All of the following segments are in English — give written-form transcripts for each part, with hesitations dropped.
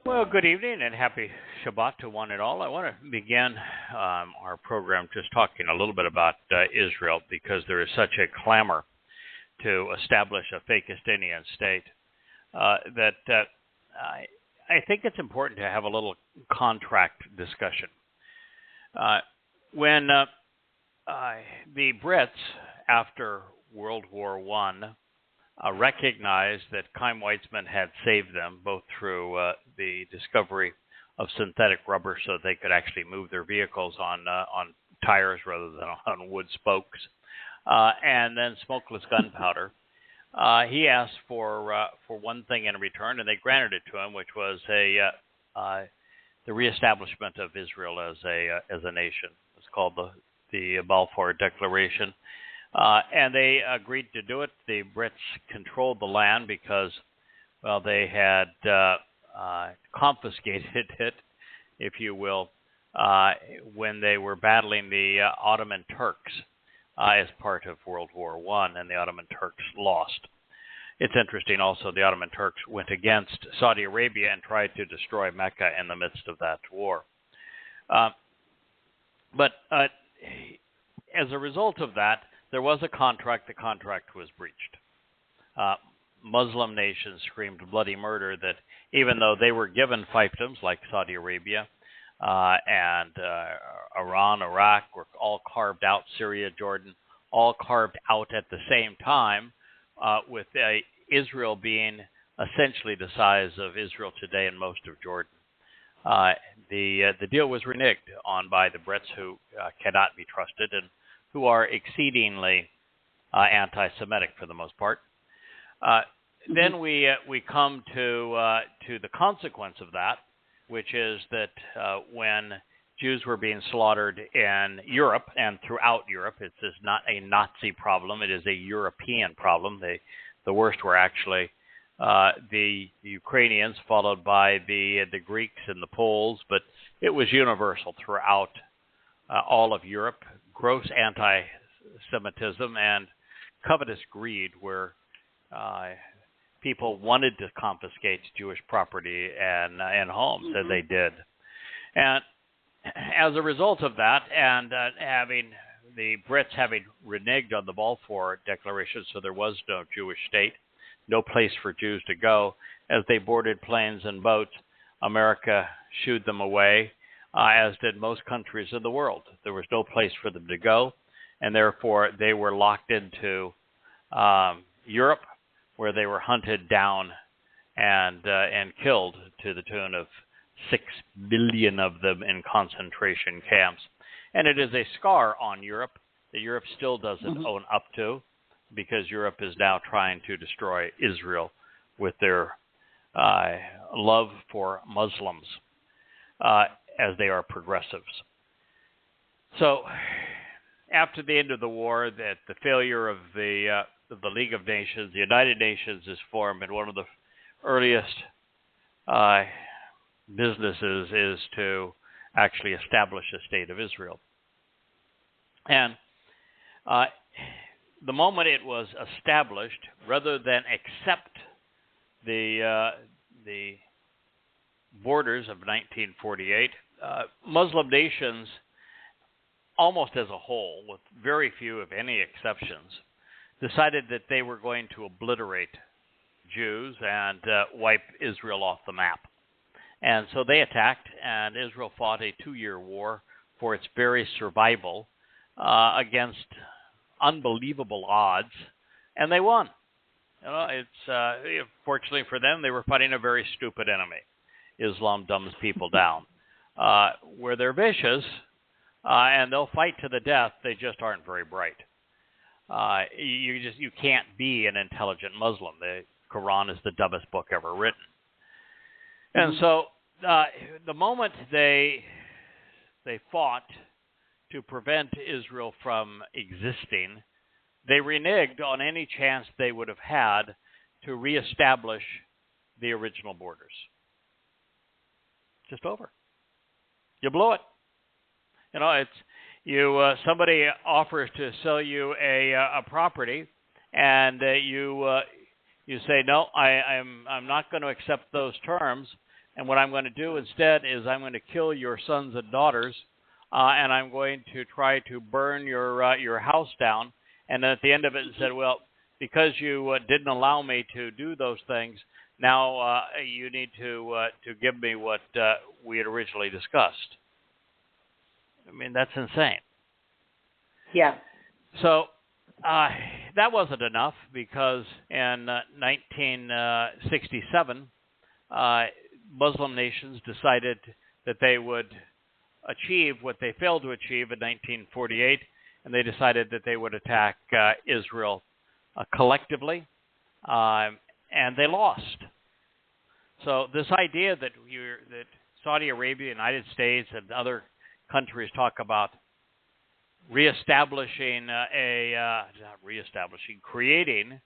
Well, good evening and happy Shabat to one and all. I want to begin our program just talking a little bit about Israel because there is such a clamor to establish a fake Palestinian state that I think it's important to have a little contract discussion. When the Brits, after World War I, recognized that Chaim Weizmann had saved them, both through the discovery of synthetic rubber so they could actually move their vehicles on tires rather than on wood spokes, and then smokeless gunpowder. He asked for one thing in return, and they granted it to him, which was the reestablishment of Israel as a nation. It's called the Balfour Declaration. And they agreed to do it. The Brits controlled the land because, well, they had confiscated it, if you will, when they were battling the Ottoman Turks as part of World War I, and the Ottoman Turks lost. It's interesting also the Ottoman Turks went against Saudi Arabia and tried to destroy Mecca in the midst of that war. But as a result of that, there was a contract. The contract was breached. Muslim nations screamed bloody murder that even though they were given fiefdoms like Saudi Arabia and Iran, Iraq were all carved out, Syria, Jordan, all carved out at the same time, with Israel being essentially the size of Israel today and most of Jordan. The deal was reneged on by the Brits, who cannot be trusted and who are exceedingly anti-Semitic for the most part. Then we come to the consequence of that, which is that when Jews were being slaughtered in Europe and throughout Europe, it's not a Nazi problem; it is a European problem. The worst were actually the Ukrainians, followed by the Greeks and the Poles, but it was universal throughout all of Europe. Gross anti-Semitism and covetous greed, where people wanted to confiscate Jewish property and homes, and they did. And as a result of that, and having the Brits having reneged on the Balfour Declaration, so there was no Jewish state, no place for Jews to go, as they boarded planes and boats, America shooed them away, as did most countries in the world. There was no place for them to go, and therefore they were locked into Europe, where they were hunted down and killed to the tune of 6 million of them in concentration camps. And it is a scar on Europe that Europe still doesn't own up to, because Europe is now trying to destroy Israel with their love for Muslims, as they are progressives. So after the end of the war, that the failure of the League of Nations, the United Nations is formed, and one of the earliest businesses is to actually establish a state of Israel. And the moment it was established, rather than accept the borders of 1948, Muslim nations, almost as a whole, with very few, if any, exceptions, decided that they were going to obliterate Jews and wipe Israel off the map. And so they attacked, and Israel fought a 2-year war for its very survival against unbelievable odds, and they won. You know, it's fortunately for them, they were fighting a very stupid enemy. Islam dumbs people down. Where they're vicious, and they'll fight to the death, they just aren't very bright. You can't be an intelligent Muslim. The Quran is the dumbest book ever written. And so the moment they fought to prevent Israel from existing, they reneged on any chance they would have had to reestablish the original borders. Just over. You blew it. You know, it's somebody offers to sell you a property, and you say, no, I'm not going to accept those terms And what I'm going to do instead is I'm going to kill your sons and daughters, and I'm going to try to burn your house down. And then at the end of it, it said, well, because you didn't allow me to do those things, now you need to give me what we had originally discussed. I mean, that's insane. Yeah. So that wasn't enough, because in 1967, Muslim nations decided that they would achieve what they failed to achieve in 1948, and they decided that they would attack Israel collectively, and they lost. So this idea that Saudi Arabia, United States, and other countries talk about creating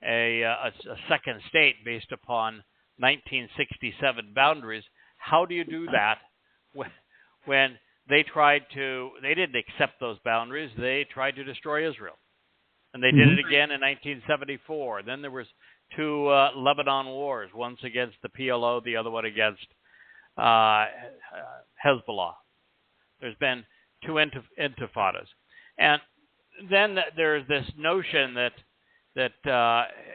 a second state based upon 1967 boundaries. How do you do that when they didn't accept those boundaries? They tried to destroy Israel. And they did it again in 1974. Then there was two Lebanon wars, once against the PLO, the other one against Hezbollah. There's been two intifadas. And then there's this notion that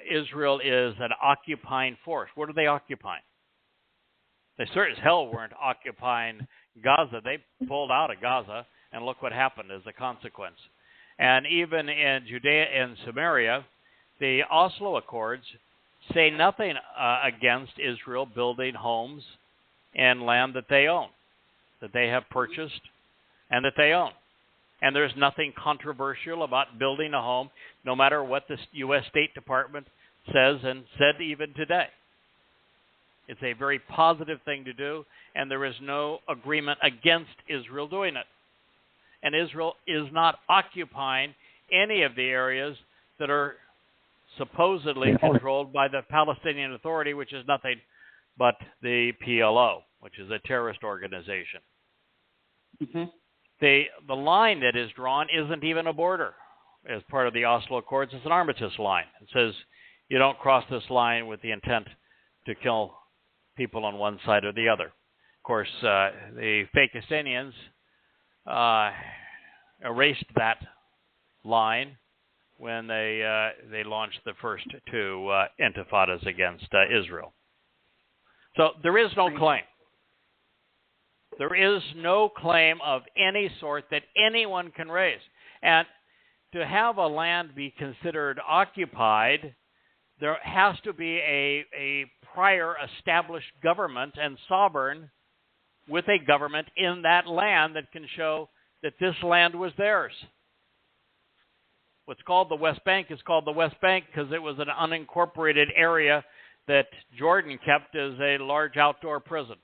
Israel is an occupying force. What are they occupying? They certainly as hell weren't occupying Gaza. They pulled out of Gaza, and look what happened as a consequence. And even in Judea and Samaria, the Oslo Accords say nothing against Israel building homes and land that they own, that they have purchased and that they own. And there's nothing controversial about building a home, no matter what the U.S. State Department says and said even today. It's a very positive thing to do, and there is no agreement against Israel doing it. And Israel is not occupying any of the areas that are supposedly controlled by the Palestinian Authority, which is nothing but the PLO, which is a terrorist organization. Mm-hmm. The line that is drawn isn't even a border as part of the Oslo Accords. It's an armistice line. It says you don't cross this line with the intent to kill people on one side or the other. Of course, the Fakistanians erased that line when they launched the first two intifadas against Israel. So there is no claim. There is no claim of any sort that anyone can raise. And to have a land be considered occupied, there has to be a prior established government and sovereign with a government in that land that can show that this land was theirs. What's called the West Bank is called the West Bank because it was an unincorporated area that Jordan kept as a large outdoor prison.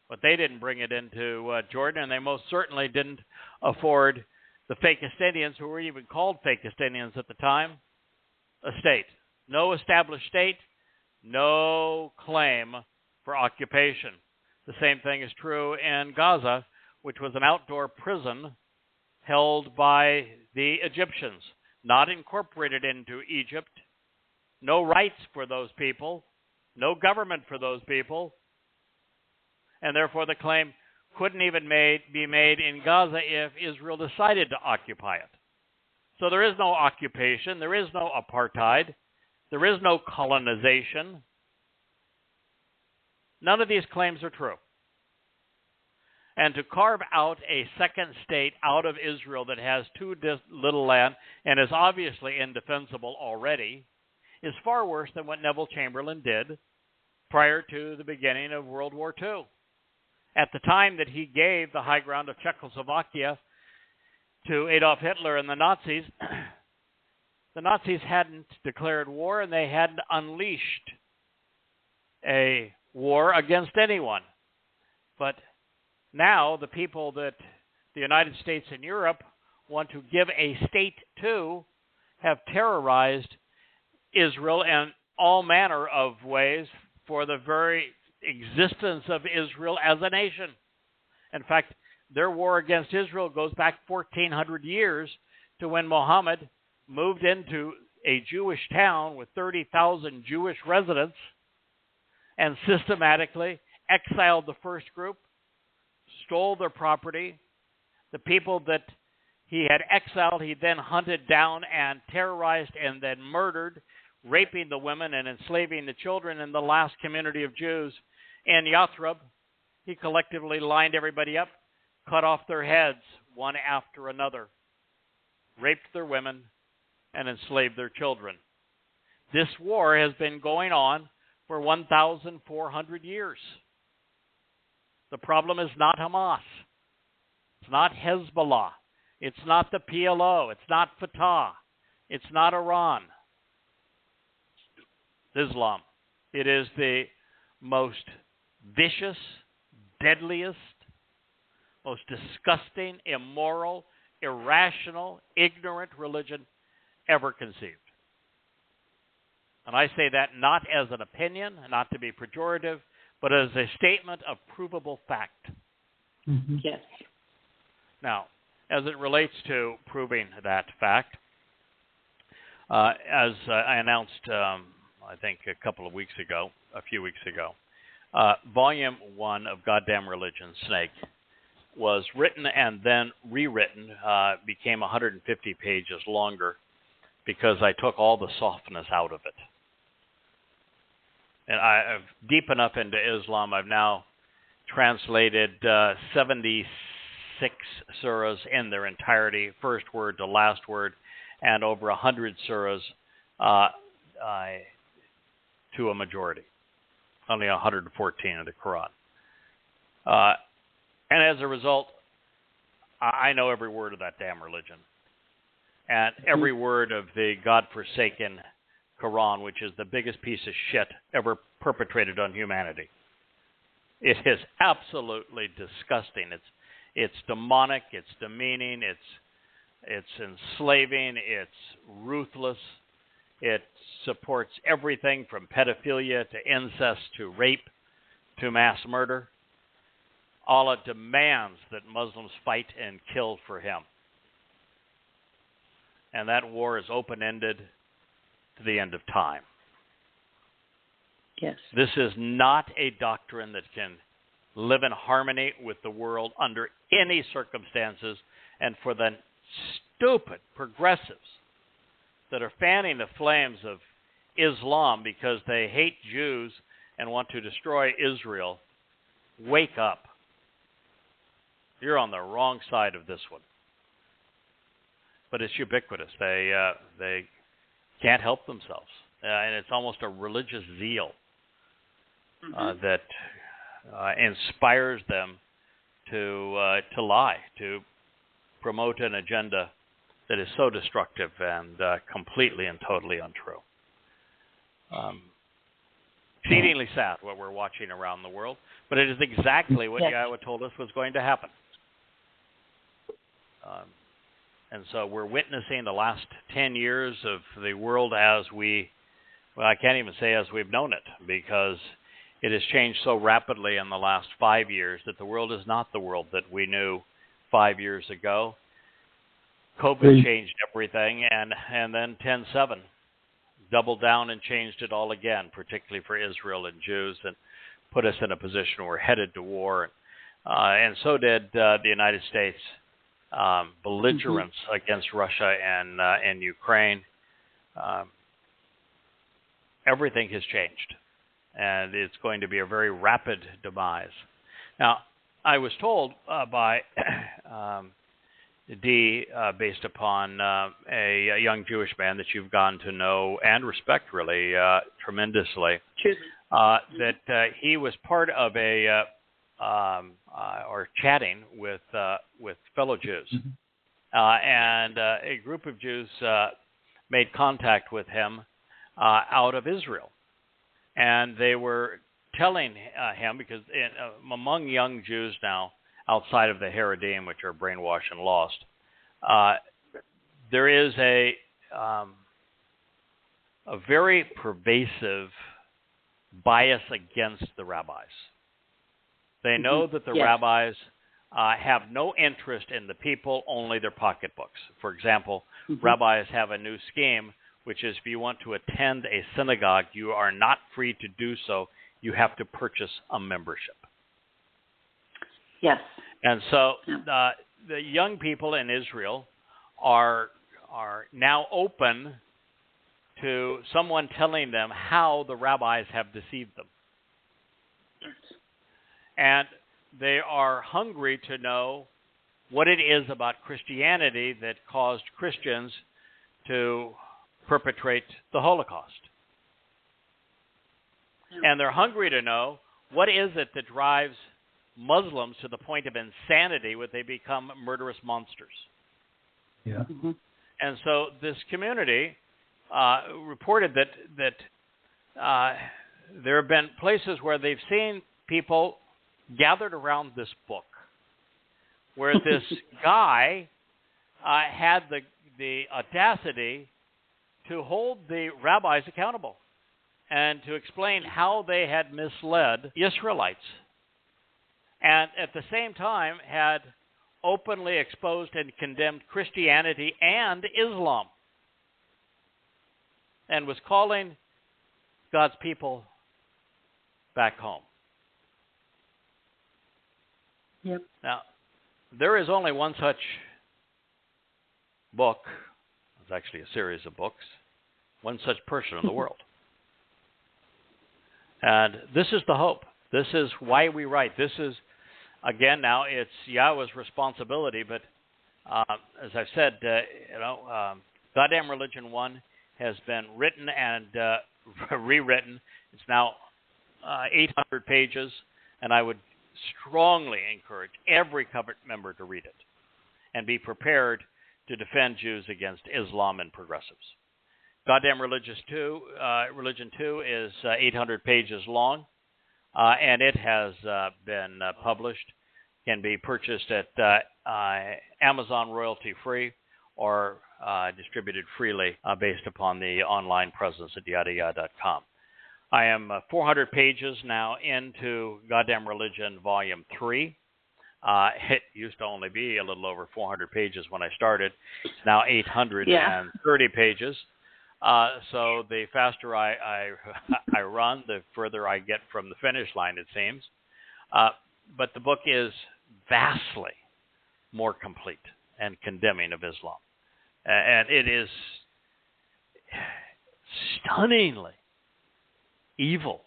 But they didn't bring it into Jordan, and they most certainly didn't afford the Fakistanians, who were even called Fakistanians at the time, a state. No established state, no claim for occupation. The same thing is true in Gaza, which was an outdoor prison held by the Egyptians, not incorporated into Egypt. No rights for those people, no government for those people, and therefore the claim couldn't even be made in Gaza if Israel decided to occupy it. So there is no occupation, there is no apartheid, there is no colonization. None of these claims are true. And to carve out a second state out of Israel that has too little land and is obviously indefensible already is far worse than what Neville Chamberlain did prior to the beginning of World War II. At the time that he gave the high ground of Czechoslovakia to Adolf Hitler and the Nazis hadn't declared war, and they hadn't unleashed a war against anyone. But now the people that the United States and Europe want to give a state to have terrorized Israel in all manner of ways for the very existence of Israel as a nation. In fact, their war against Israel goes back 1,400 years to when Muhammad moved into a Jewish town with 30,000 Jewish residents and systematically exiled the first group, stole their property. The people that he had exiled, he then hunted down and terrorized and then murdered, raping the women and enslaving the children. In the last community of Jews in Yathrib, he collectively lined everybody up, cut off their heads one after another, raped their women, and enslaved their children. This war has been going on for 1,400 years. The problem is not Hamas. It's not Hezbollah. It's not the PLO. It's not Fatah. It's not Iran. It's Islam. It is the most vicious, deadliest, most disgusting, immoral, irrational, ignorant religion ever conceived. And I say that not as an opinion, not to be pejorative, but as a statement of provable fact. Mm-hmm. Yes. Now, as it relates to proving that fact, as I announced, I think a few weeks ago, Volume 1 of Goddamn Religion, Snake, was written and then rewritten, became 150 pages longer because I took all the softness out of it. And I'm deep enough into Islam, I've now translated 76 surahs in their entirety, first word to last word, and over 100 surahs to a majority. Only 114 of the Quran. And as a result, I know every word of that damn religion. And every word of the God-forsaken Quran, which is the biggest piece of shit ever perpetrated on humanity. It is absolutely disgusting. It's demonic, it's demeaning, it's enslaving, it's ruthless. It supports everything from pedophilia to incest to rape to mass murder. Allah demands that Muslims fight and kill for him. And that war is open-ended to the end of time. Yes. This is not a doctrine that can live in harmony with the world under any circumstances, and for the stupid progressives that are fanning the flames of Islam because they hate Jews and want to destroy Israel, wake up. You're on the wrong side of this one. But it's ubiquitous. They can't help themselves. And it's almost a religious zeal that inspires them to lie, to promote an agenda that is so destructive and completely and totally untrue. Exceedingly sad what we're watching around the world, but it is exactly what Yahowah told us was going to happen. And so we're witnessing the last 10 years of the world as I can't even say as we've known it, because it has changed so rapidly in the last 5 years that the world is not the world that we knew 5 years ago. COVID changed everything, and then 10/7 doubled down and changed it all again, particularly for Israel and Jews, and put us in a position where we're headed to war. And so did the United States. Belligerence against Russia and Ukraine. Everything has changed, and it's going to be a very rapid demise. Now, I was told by Dee, based upon a young Jewish man that you've gotten to know and respect really tremendously, that he was part of or chatting with fellow Jews, and a group of Jews made contact with him out of Israel, and they were telling him, because among young Jews now, outside of the Haredim, which are brainwashed and lost, there is a very pervasive bias against the rabbis. They know that the rabbis have no interest in the people, only their pocketbooks. For example, rabbis have a new scheme, which is if you want to attend a synagogue, you are not free to do so you have to purchase a membership. Yes. And so the young people in Israel are now open to someone telling them how the rabbis have deceived them. And they are hungry to know what it is about Christianity that caused Christians to perpetrate the Holocaust. And they're hungry to know what is it that drives Muslims to the point of insanity where they become murderous monsters. Yeah. Mm-hmm. And so this community reported that there have been places where they've seen people gathered around this book, where this guy had the audacity to hold the rabbis accountable and to explain how they had misled Israelites, and at the same time had openly exposed and condemned Christianity and Islam, and was calling God's people back home. Yep. Now, there is only one such book. It's actually a series of books. One such person in the world. And this is the hope. This is why we write. This is, again, now it's Yahweh's responsibility. But as I've said, Goddamn Religion 1 has been written and rewritten. It's now 800 pages, and I would strongly encourage every covenant member to read it and be prepared to defend Jews against Islam and progressives. Goddamn Religion 2 is 800 pages long, and it has been published, can be purchased at Amazon royalty-free or distributed freely based upon the online presence at yadayah.com. I am 400 pages now into Goddamn Religion Volume 3. It used to only be a little over 400 pages when I started. It's now 830 pages. So the faster I run, the further I get from the finish line, it seems. But the book is vastly more complete and condemning of Islam. And it is stunningly evil.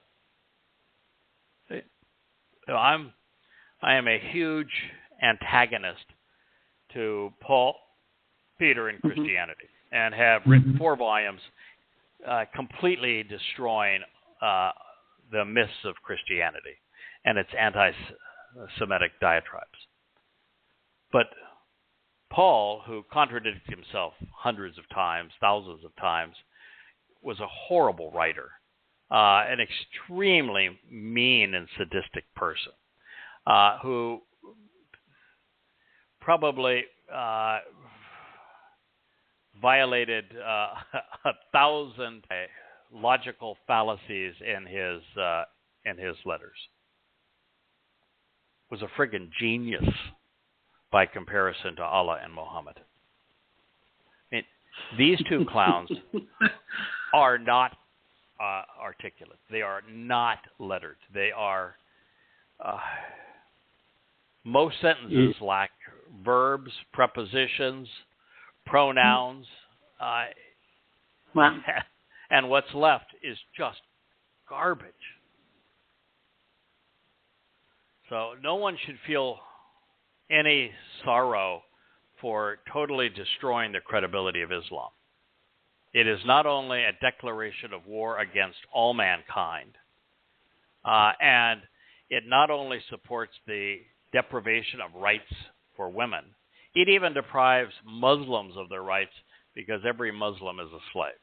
I am a huge antagonist to Paul, Peter, and Christianity, and have written 4 volumes completely destroying the myths of Christianity and its anti-Semitic diatribes. But Paul, who contradicted himself hundreds of times, thousands of times, was a horrible writer, an extremely mean and sadistic person, who probably violated 1,000 logical fallacies in his letters. Was a friggin' genius by comparison to Allah and Muhammad. I mean, these two clowns are not articulate. They are not lettered. They are most sentences lack verbs, prepositions, pronouns, Wow. and what's left is just garbage. So no one should feel any sorrow for totally destroying the credibility of Islam. It is not only a declaration of war against all mankind, and it not only supports the deprivation of rights for women, it even deprives Muslims of their rights because every Muslim is a slave.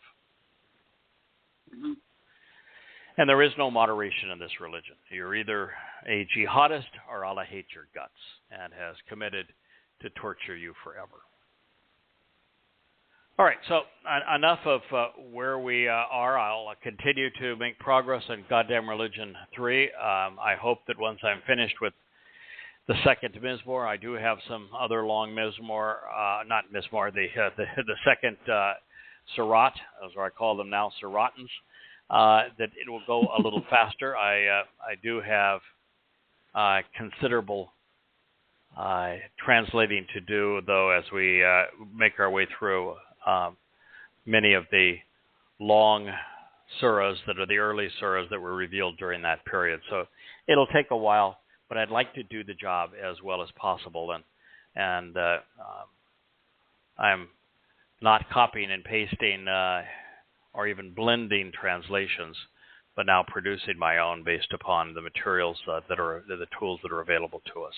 Mm-hmm. And there is no moderation in this religion. You're either a jihadist or Allah hates your guts and has committed to torture you forever. All right, so enough of where we are. I'll continue to make progress on Goddamn Religion 3. I hope that once I'm finished with the second Mizmowr, I do have some other long Mizmowr, not Mizmowr, the second Surat, as I call them now, Suratans, that it will go a little faster. I do have considerable translating to do, though, as we make our way through many of the long surahs that are the early surahs that were revealed during that period. So it'll take a while, but I'd like to do the job as well as possible. And I'm not copying and pasting or even blending translations, but now producing my own based upon the materials that are the tools that are available to us.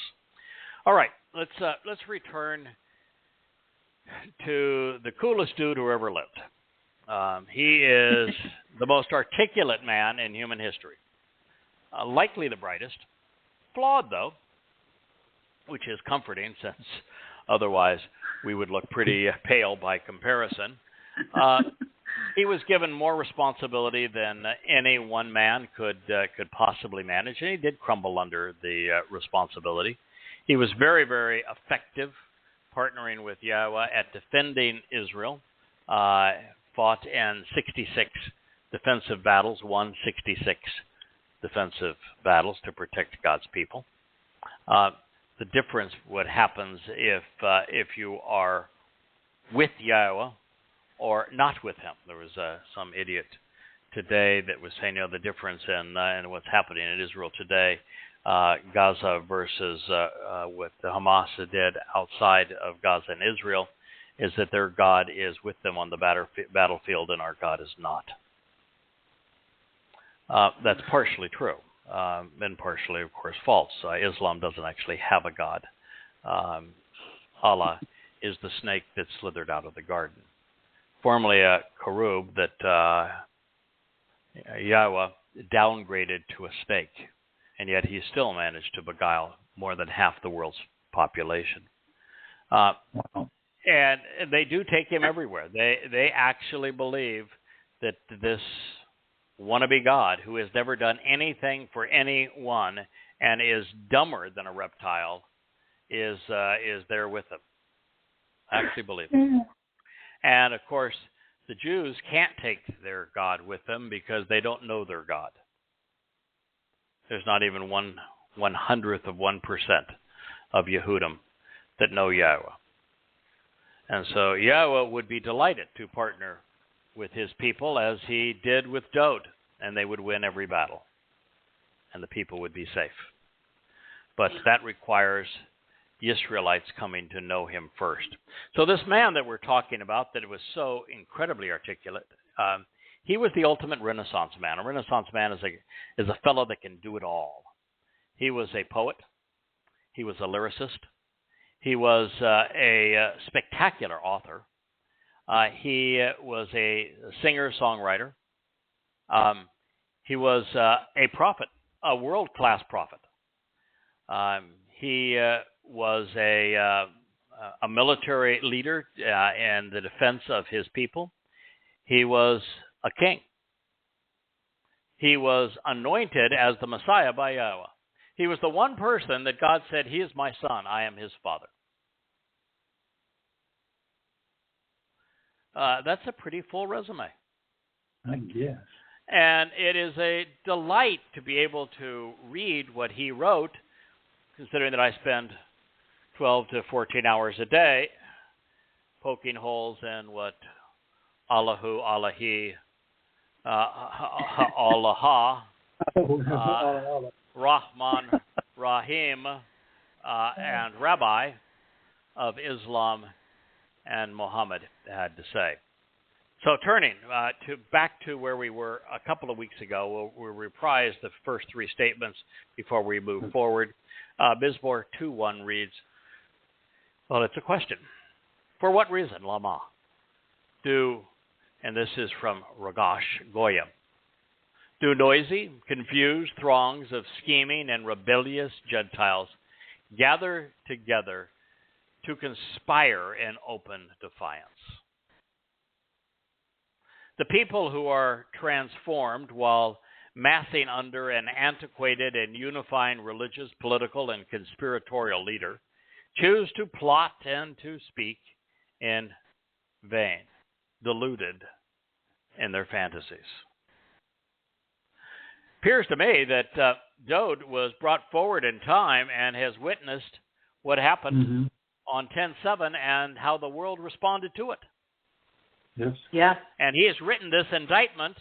All right, let's return to the coolest dude who ever lived. He is the most articulate man in human history, likely the brightest, flawed though, which is comforting since otherwise we would look pretty pale by comparison. He was given more responsibility than any one man could possibly manage, and he did crumble under the responsibility. He was very, very effective, partnering with Yahowah at defending Israel. Fought in 66 defensive battles, won 66 defensive battles to protect God's people. The difference, what happens if you are with Yahowah or not with him. There was some idiot today that was saying, the difference in what's happening in Israel today, Gaza versus what the Hamas did outside of Gaza and Israel, is that their God is with them on the battlefield and our God is not. That's partially true, and partially, of course, false. Islam doesn't actually have a God. Allah is the snake that slithered out of the garden. Formerly a cherub that Yahowah downgraded to a snake, and yet he still managed to beguile more than half the world's population. Wow. And they do take him everywhere. They actually believe that this wannabe God, who has never done anything for anyone and is dumber than a reptile, is there with them. I actually believe it. And, of course, the Jews can't take their God with them because they don't know their God. There's not even 1/100th of 1% of Yehudim that know Yahowah. And so Yahowah would be delighted to partner with his people as he did with Dowd, and they would win every battle, and the people would be safe. But that requires Israelites coming to know him first. So this man that we're talking about that was so incredibly articulate, he was the ultimate Renaissance man. A Renaissance man is a fellow that can do it all. He was a poet. He was a lyricist. He was a spectacular author. He was a singer-songwriter. He was a prophet, a world-class prophet. He was a military leader in the defense of his people. He was a king. He was anointed as the Messiah by Yahowah. He was the one person that God said, he is my son, I am his father. That's a pretty full resume. I guess. And it is a delight to be able to read what he wrote, considering that I spend 12 to 14 hours a day poking holes in what Allahu, Allahi, Allah, Rahman, Rahim, and Rabbi of Islam and Muhammad had to say. So turning back to where we were a couple of weeks ago, we'll reprise the first three statements before we move forward. Mizmowr 2:1 reads, well, it's a question. For what reason, Lama, and this is from Ragash Goyim, do noisy, confused throngs of scheming and rebellious Gentiles gather together to conspire in open defiance? The people who are transformed while massing under an antiquated and unifying religious, political, and conspiratorial leader choose to plot and to speak in vain, deluded in their fantasies. appears to me that Dowd was brought forward in time and has witnessed what happened on 10/7 and how the world responded to it. Yes. Yeah. And he has written this indictment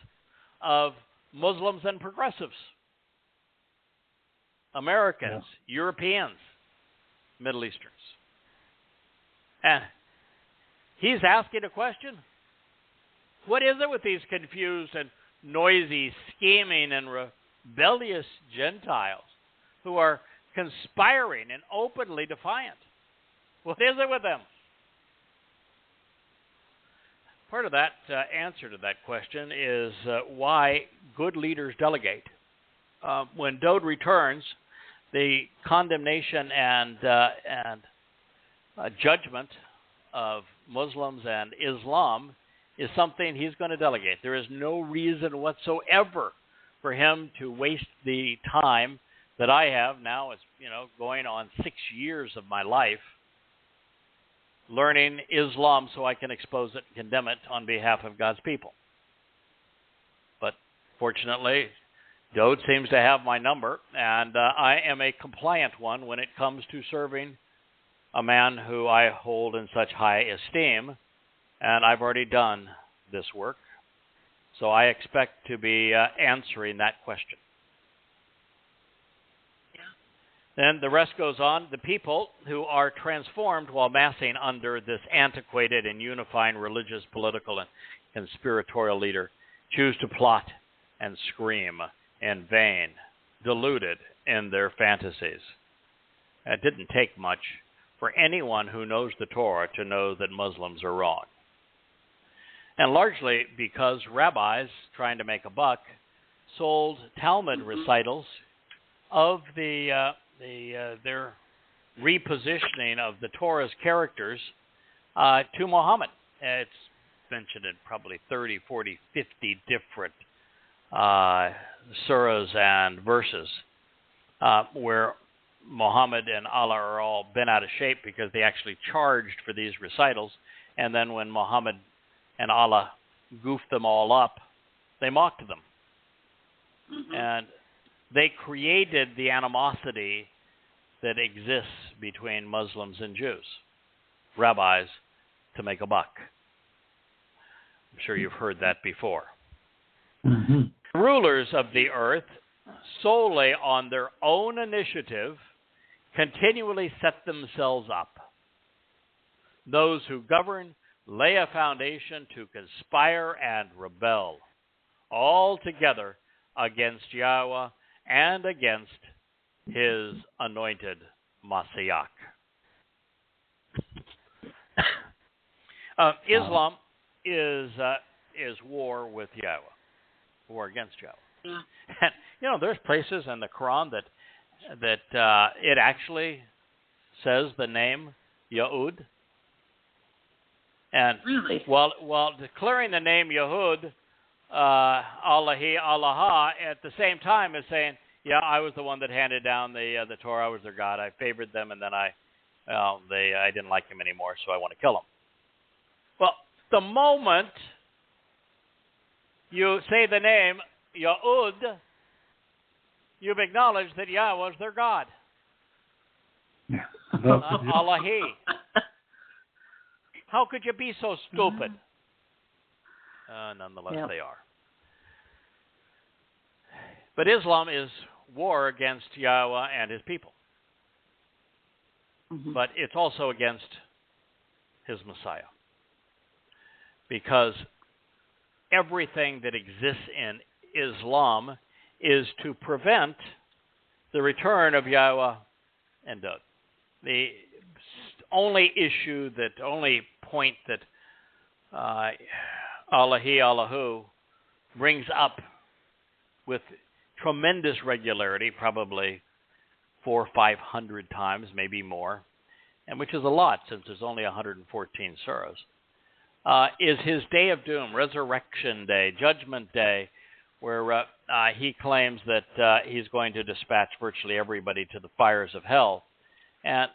of Muslims and progressives, Americans, Europeans, Middle Easterns. And he's asking a question. What is it with these confused and noisy, scheming, and rebellious Gentiles who are conspiring and openly defiant? What is it with them? Part of that answer to that question is why good leaders delegate. When Dowd returns, the condemnation and judgment of Muslims and Islam is something he's going to delegate. There is no reason whatsoever for him to waste the time that I have now. It's going on 6 years of my life learning Islam so I can expose it and condemn it on behalf of God's people. But fortunately, Dowd seems to have my number, and I am a compliant one when it comes to serving a man who I hold in such high esteem, and I've already done this work, so I expect to be answering that question. Then the rest goes on. The people who are transformed while massing under this antiquated and unifying religious, political, and conspiratorial leader choose to plot and scream in vain, deluded in their fantasies. It didn't take much for anyone who knows the Torah to know that Muslims are wrong. And largely because rabbis, trying to make a buck, sold Talmud recitals of their repositioning of the Torah's characters to Muhammad. It's mentioned in probably 30, 40, 50 different surahs and verses where Muhammad and Allah are all bent out of shape because they actually charged for these recitals, and then when Muhammad and Allah goofed them all up, they mocked them. And they created the animosity that exists between Muslims and Jews, rabbis, to make a buck. I'm sure you've heard that before. Rulers of the earth, solely on their own initiative, continually set themselves up. Those who govern lay a foundation to conspire and rebel, all together against Yahweh and against his anointed Mashiach. Islam is war with Yahweh, war against Yahweh. And there's places in the Quran that it actually says the name Yahud. And really, while declaring the name Yahud, Allahi, Allah, at the same time as saying, yeah, I was the one that handed down the Torah. I was their God. I favored them, and then I didn't like them anymore, so I want to kill them. Well, the moment you say the name Yahud, you've acknowledged that Yahweh is their God. Allahi. How could you be so stupid? Nonetheless, they are. But Islam is war against Yahweh and his people. But it's also against his Messiah. Because everything that exists in Islam is to prevent the return of Yahweh and Dowd. The only point that Allahi, Allahu brings up with tremendous regularity, probably 400 or 500 times, maybe more, and which is a lot since there's only 114 surahs, is his day of doom, resurrection day, judgment day, where he claims that he's going to dispatch virtually everybody to the fires of hell. And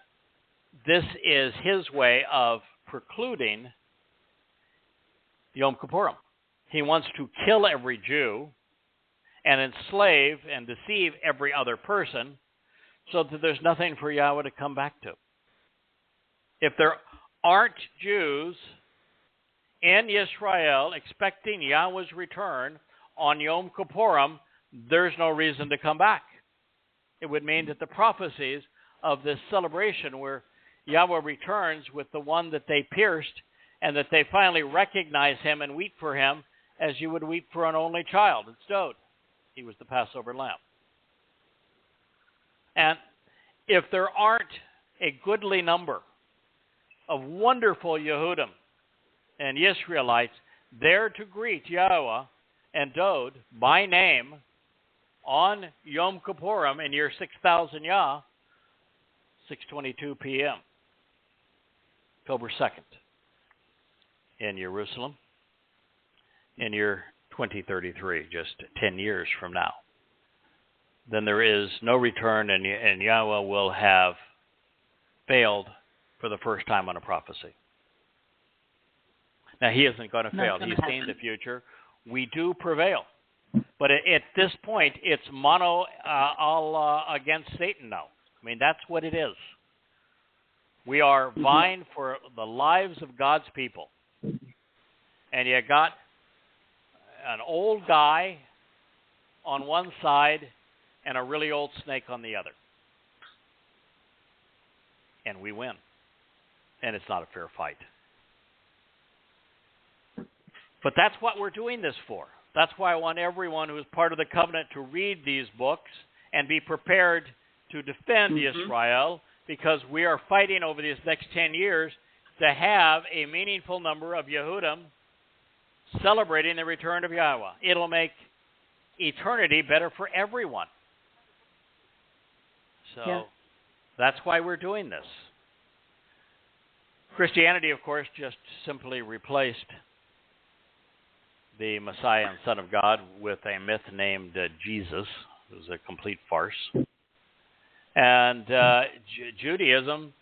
this is his way of precluding Yom Kippurim. He wants to kill every Jew and enslave and deceive every other person so that there's nothing for Yahweh to come back to. If there aren't Jews in Israel expecting Yahweh's return on Yom Kippurim, there's no reason to come back. It would mean that the prophecies of this celebration where Yahweh returns with the one that they pierced and that they finally recognize him and weep for him as you would weep for an only child. It's Dowd. He was the Passover lamb. And if there aren't a goodly number of wonderful Yehudim and Israelites there to greet Yahweh and Dowd by name on Yom Kippurim in year 6000 Yah, 6:22 p.m., October 2nd, in Jerusalem, in year 2033, just 10 years from now, then there is no return, and Yahweh will have failed for the first time on a prophecy. Now, he isn't going to fail. He's seen the future. We do prevail. But at this point, it's mono all against Satan now. I mean, that's what it is. We are vying for the lives of God's people. And you got an old guy on one side and a really old snake on the other. And we win. And it's not a fair fight. But that's what we're doing this for. That's why I want everyone who is part of the covenant to read these books and be prepared to defend Israel, because we are fighting over these next 10 years to have a meaningful number of Yehudim celebrating the return of Yahweh. It'll make eternity better for everyone. So that's why we're doing this. Christianity, of course, just simply replaced the Messiah and Son of God with a myth named Jesus. It was a complete farce. And Judaism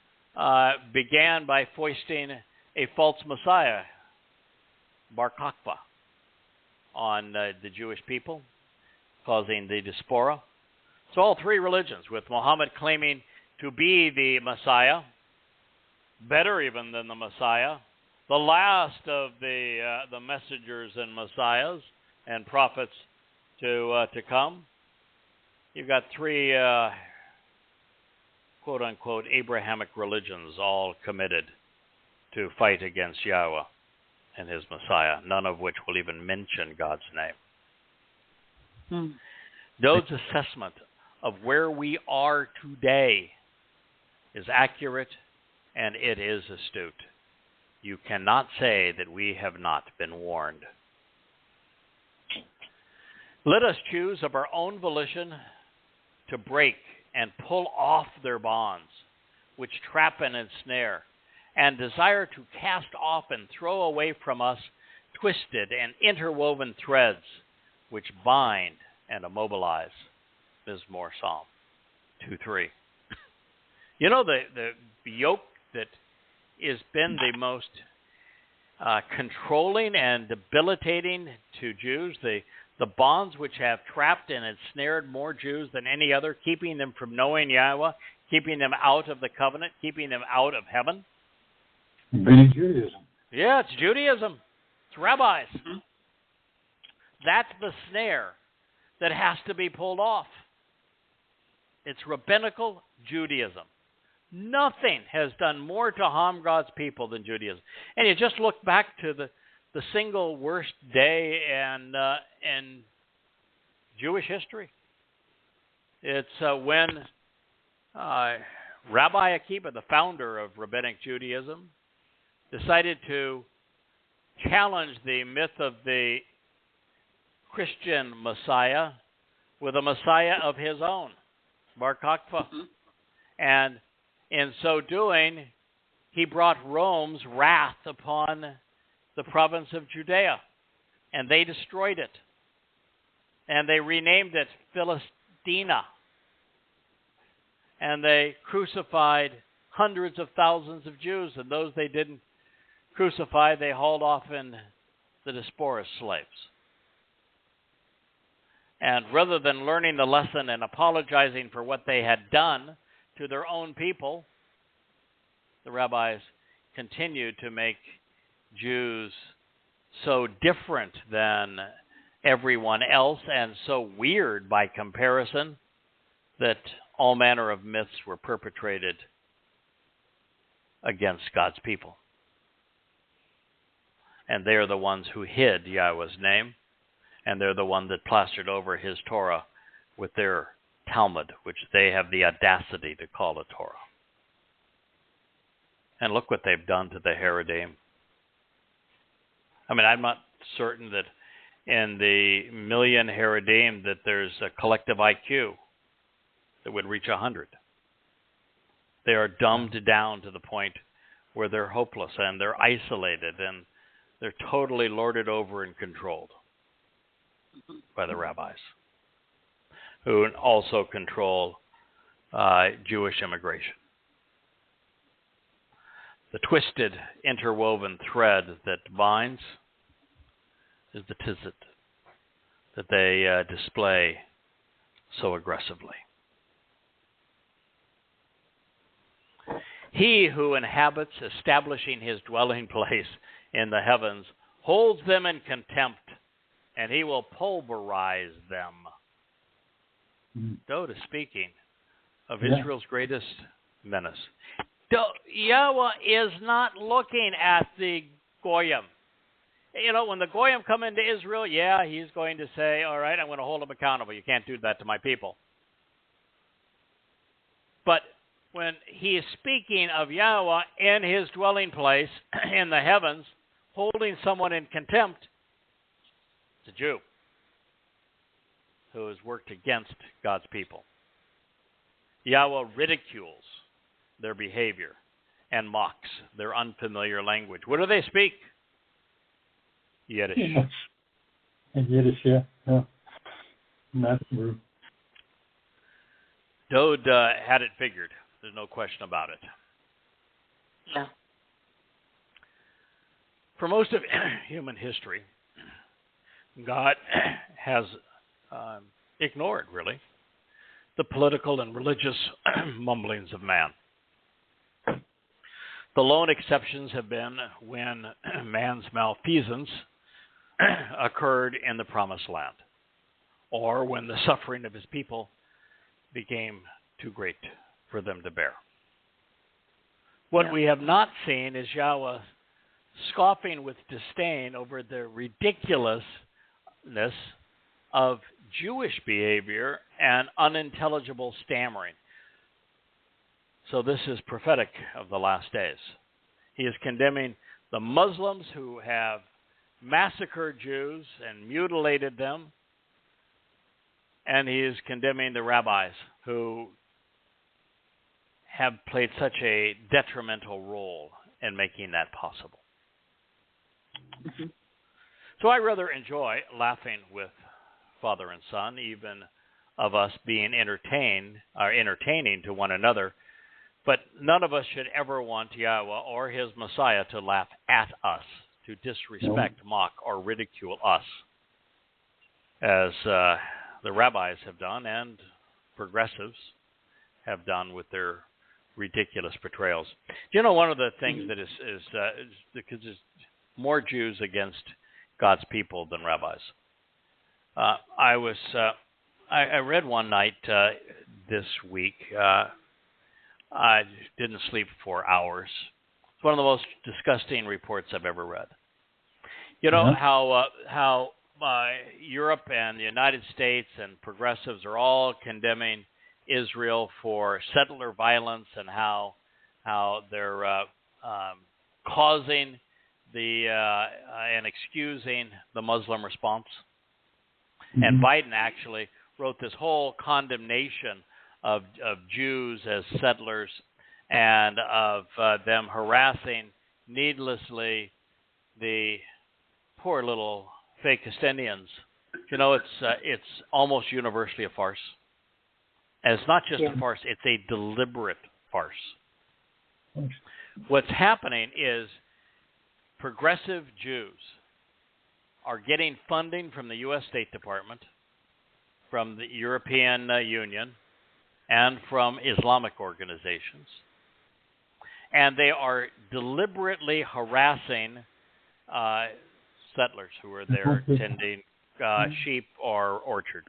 began by foisting a false Messiah, Bar Kokhba, on the Jewish people, causing the diaspora. So all three religions, with Muhammad claiming to be the Messiah, better even than the Messiah, the last of the messengers and messiahs and prophets to come. You've got three quote-unquote Abrahamic religions all committed to fight against Yahweh and his Messiah, none of which will even mention God's name. Dowd's assessment of where we are today is accurate, and it is astute. You cannot say that we have not been warned. Let us choose of our own volition to break and pull off their bonds, which trap and ensnare, and desire to cast off and throw away from us twisted and interwoven threads, which bind and immobilize. Mizmowr, Psalm 2:3. You know, the yoke that has been the most controlling and debilitating to Jews, the bonds which have trapped and ensnared more Jews than any other, keeping them from knowing Yahweh, keeping them out of the covenant, keeping them out of heaven. Rabbinic Judaism. Yeah, it's Judaism. It's rabbis. That's the snare that has to be pulled off. It's rabbinical Judaism. Nothing has done more to harm God's people than Judaism. And you just look back to the single worst day in Jewish history. It's when Rabbi Akiba, the founder of Rabbinic Judaism, decided to challenge the myth of the Christian Messiah with a Messiah of his own, Bar Kokhba. And in so doing, he brought Rome's wrath upon the province of Judea, and they destroyed it. And they renamed it Philistina. And they crucified hundreds of thousands of Jews, and those they didn't crucify, they hauled off in the diaspora as slaves. And rather than learning the lesson and apologizing for what they had done to their own people, the rabbis continued to make Jews so different than everyone else and so weird by comparison that all manner of myths were perpetrated against God's people. And they are the ones who hid Yahweh's name, and they're the one that plastered over his Torah with their Talmud, which they have the audacity to call a Torah. And look what they've done to the Haredim. I mean, I'm not certain that in the million Haredim that there's a collective IQ that would reach 100. They are dumbed down to the point where they're hopeless and they're isolated and they're totally lorded over and controlled by the rabbis, who also control Jewish immigration. The twisted, interwoven thread that binds is the tzitzit that they display so aggressively. He who inhabits, establishing his dwelling place in the heavens, holds them in contempt, and he will pulverize them. Dowd is speaking of Israel's greatest menace. Yahweh is not looking at the Goyim. You know, when the Goyim come into Israel, yeah, he's going to say, all right, I'm going to hold them accountable. You can't do that to my people. But when he is speaking of Yahweh in his dwelling place in the heavens, holding someone in contempt, it's a Jew who has worked against God's people. Yahweh ridicules their behavior and mocks their unfamiliar language. What do they speak? Yiddish. Yes. In Yiddish, yeah. That's true. Dowd had it figured. There's no question about it. Yeah. For most of human history, God has ignored, really, the political and religious mumblings of man. The lone exceptions have been when man's malfeasance occurred in the Promised Land, or when the suffering of his people became too great for them to bear. What we have not seen is Yahweh scoffing with disdain over the ridiculousness of Jewish behavior and unintelligible stammering. So this is prophetic of the last days. He is condemning the Muslims who have massacred Jews and mutilated them, and he is condemning the rabbis who have played such a detrimental role in making that possible. Mm-hmm. So I rather enjoy laughing with father and son, even of us being entertaining to one another. But none of us should ever want Yahweh or his Messiah to laugh at us, to disrespect, mock, or ridicule us, as the rabbis have done and progressives have done with their ridiculous portrayals. Do you know one of the things that is because there's more Jews against God's people than rabbis? I read one night this week. I didn't sleep for hours. It's one of the most disgusting reports I've ever read. You know how Europe and the United States and progressives are all condemning Israel for settler violence and how they're causing and excusing the Muslim response. Mm-hmm. And Biden actually wrote this whole condemnation of Jews as settlers and of them harassing needlessly the poor little fake Estonians. You know, it's almost universally a farce. And it's not just a farce, it's a deliberate farce. What's happening is progressive Jews are getting funding from the U.S. State Department from the European Union and from Islamic organizations. And they are deliberately harassing settlers who are there tending sheep or orchards.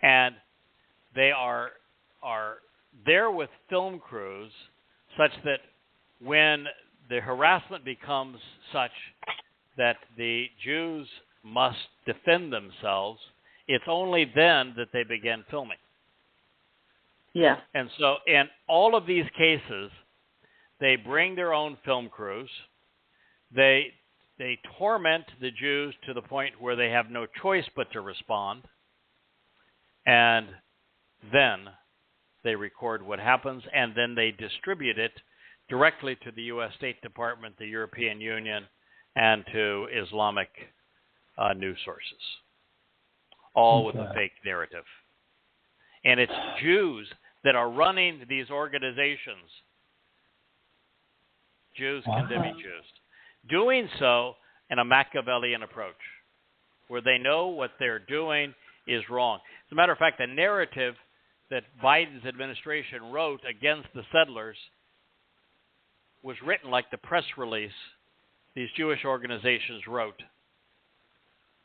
And they are there with film crews such that when the harassment becomes such that the Jews must defend themselves, it's only then that they begin filming. Yeah. And so in all of these cases, they bring their own film crews. They torment the Jews to the point where they have no choice but to respond. And then they record what happens, and then they distribute it directly to the U.S. State Department, the European Union, and to Islamic news sources, all with a fake narrative. And it's Jews that are running these organizations, Jews condemning Jews, doing so in a Machiavellian approach, where they know what they're doing is wrong. As a matter of fact, the narrative that Biden's administration wrote against the settlers was written like the press release these Jewish organizations wrote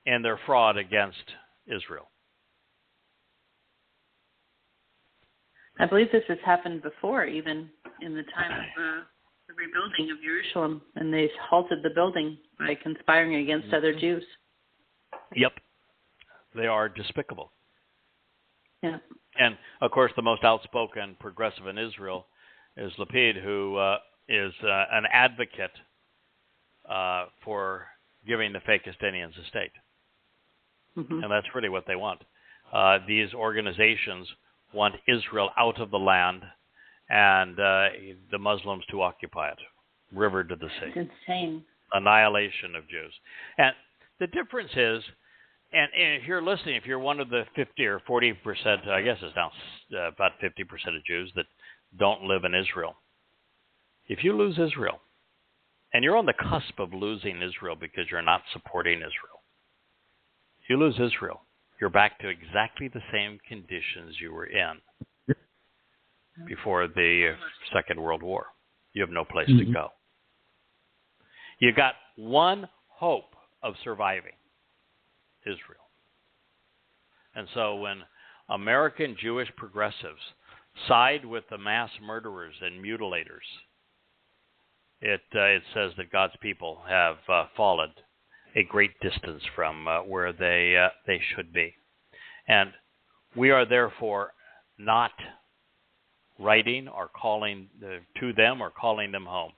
in their fraud against Israel. I believe this has happened before, even in the time of the rebuilding of Jerusalem, and they halted the building by conspiring against other Jews. Yep. They are despicable. Yeah. And, of course, the most outspoken progressive in Israel is Lapid, who is an advocate for giving the fake Palestinians a state. Mm-hmm. And that's really what they want. These organizations want Israel out of the land and the Muslims to occupy it, river to the sea. It's insane. Annihilation of Jews. And the difference is, and if you're listening, if you're one of the 50 or 40%, I guess it's now about 50% of Jews that don't live in Israel, if you lose Israel, and you're on the cusp of losing Israel because you're not supporting Israel, if you lose Israel, you're back to exactly the same conditions you were in before the Second World War. You have no place to go. You got one hope of surviving: Israel. And so when American Jewish progressives side with the mass murderers and mutilators, it says that God's people have fallen a great distance from where they should be. And we are therefore not writing or calling to them or calling them home.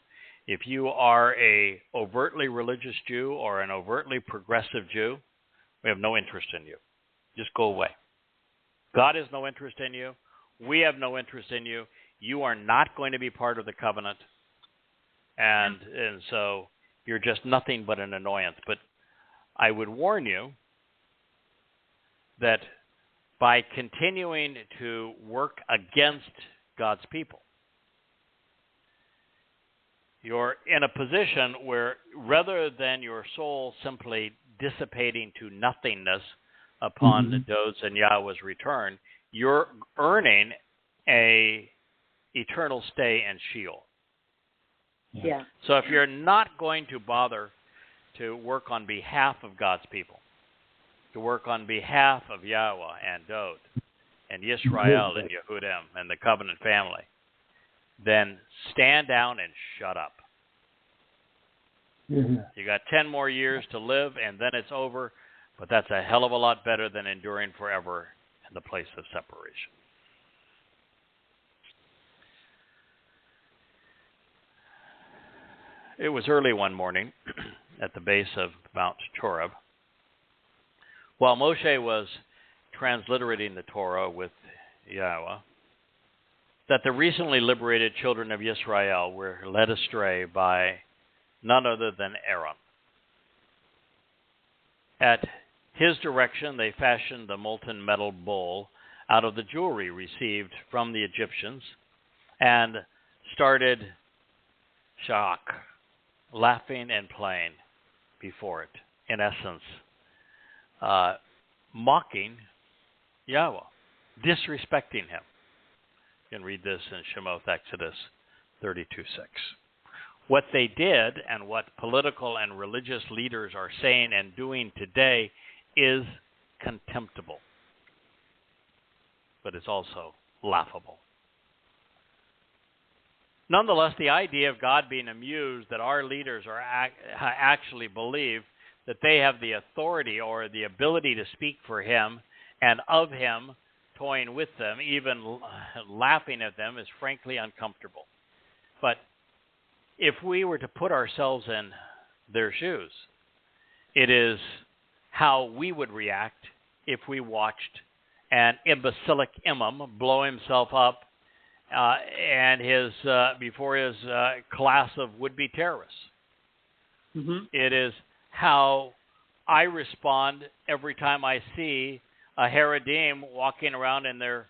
If you are a overtly religious Jew or an overtly progressive Jew, we have no interest in you. Just go away. God has no interest in you. We have no interest in you. You are not going to be part of the covenant. And so you're just nothing but an annoyance. But I would warn you that by continuing to work against God's people, you're in a position where rather than your soul simply dissipating to nothingness upon Dowd's and Yahowah's return, you're earning a eternal stay in Sheol. Yeah. So if you're not going to bother to work on behalf of God's people, to work on behalf of Yahowah and Dowd and Yisrael and Yehudim and the covenant family, then stand down and shut up. You got 10 more years to live, and then it's over, but that's a hell of a lot better than enduring forever in the place of separation. It was early one morning at the base of Mount Tsyown, while Moshe was transliterating the Torah with Yahowah, that the recently liberated children of Israel were led astray by none other than Aaron. At his direction, they fashioned the molten metal bowl out of the jewelry received from the Egyptians and started laughing and playing before it. In essence, mocking Yahowah, disrespecting him. You can read this in Shemot, Exodus 32:6. What they did and what political and religious leaders are saying and doing today is contemptible, but it's also laughable. Nonetheless, the idea of God being amused that our leaders are actually believe that they have the authority or the ability to speak for him and of him, toying with them, even laughing at them, is frankly uncomfortable. But if we were to put ourselves in their shoes, it is how we would react if we watched an imbecilic imam blow himself up and before his class of would-be terrorists. Mm-hmm. It is how I respond every time I see a Haredim walking around in their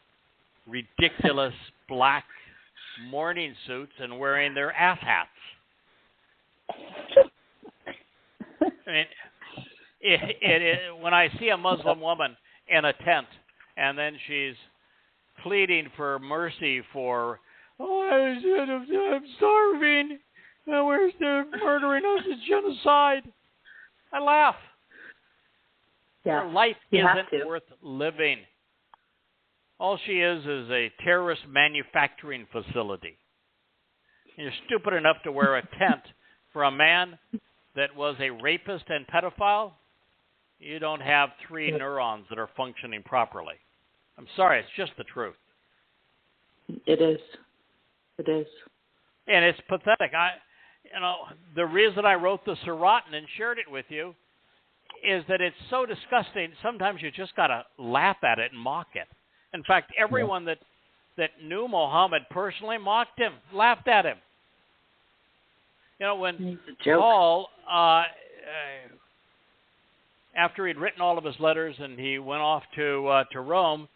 ridiculous black morning suits and wearing their ass hats. I mean, when I see a Muslim woman in a tent and then she's pleading for mercy for, I'm starving, where's the murdering us? It's genocide. I laugh. Yeah. Her life You have isn't to. worth living. All she is a terrorist manufacturing facility. You're stupid enough to wear a tent for a man that was a rapist and pedophile. You don't have 3 neurons that are functioning properly. I'm sorry, it's just the truth. It is. It is. And it's pathetic. The reason I wrote the Siratan and shared it with you is that it's so disgusting. Sometimes you just got to laugh at it and mock it. In fact, everyone that knew Muhammad personally mocked him, laughed at him. When Paul, after he'd written all of his letters and he went off to Rome,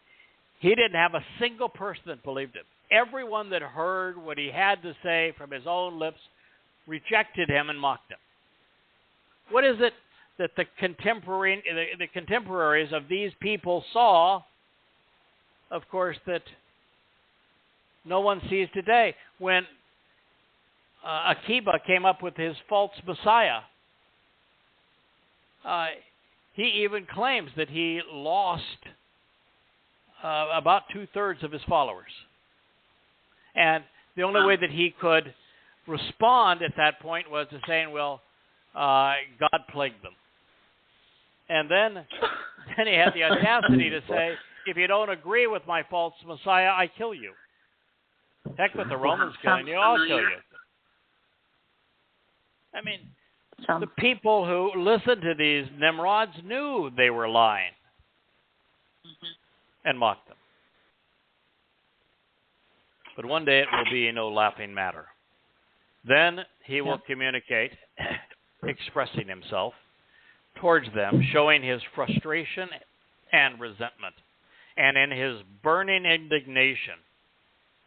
he didn't have a single person that believed him. Everyone that heard what he had to say from his own lips rejected him and mocked him. What is it that the contemporaries of these people saw, of course, that no one sees today? When Akiba came up with his false Messiah, he even claims that he lost about 2/3 of his followers. And the only way that he could respond at that point was to saying, well, God plagued them. And then he had the audacity to say, if you don't agree with my false Messiah, I kill you. Heck with the Romans killing you, I'll kill you. I mean, the people who listened to these Nimrods knew they were lying and mocked them. But one day it will be no laughing matter. Then he will communicate, expressing himself towards them, showing his frustration and resentment. And in his burning indignation,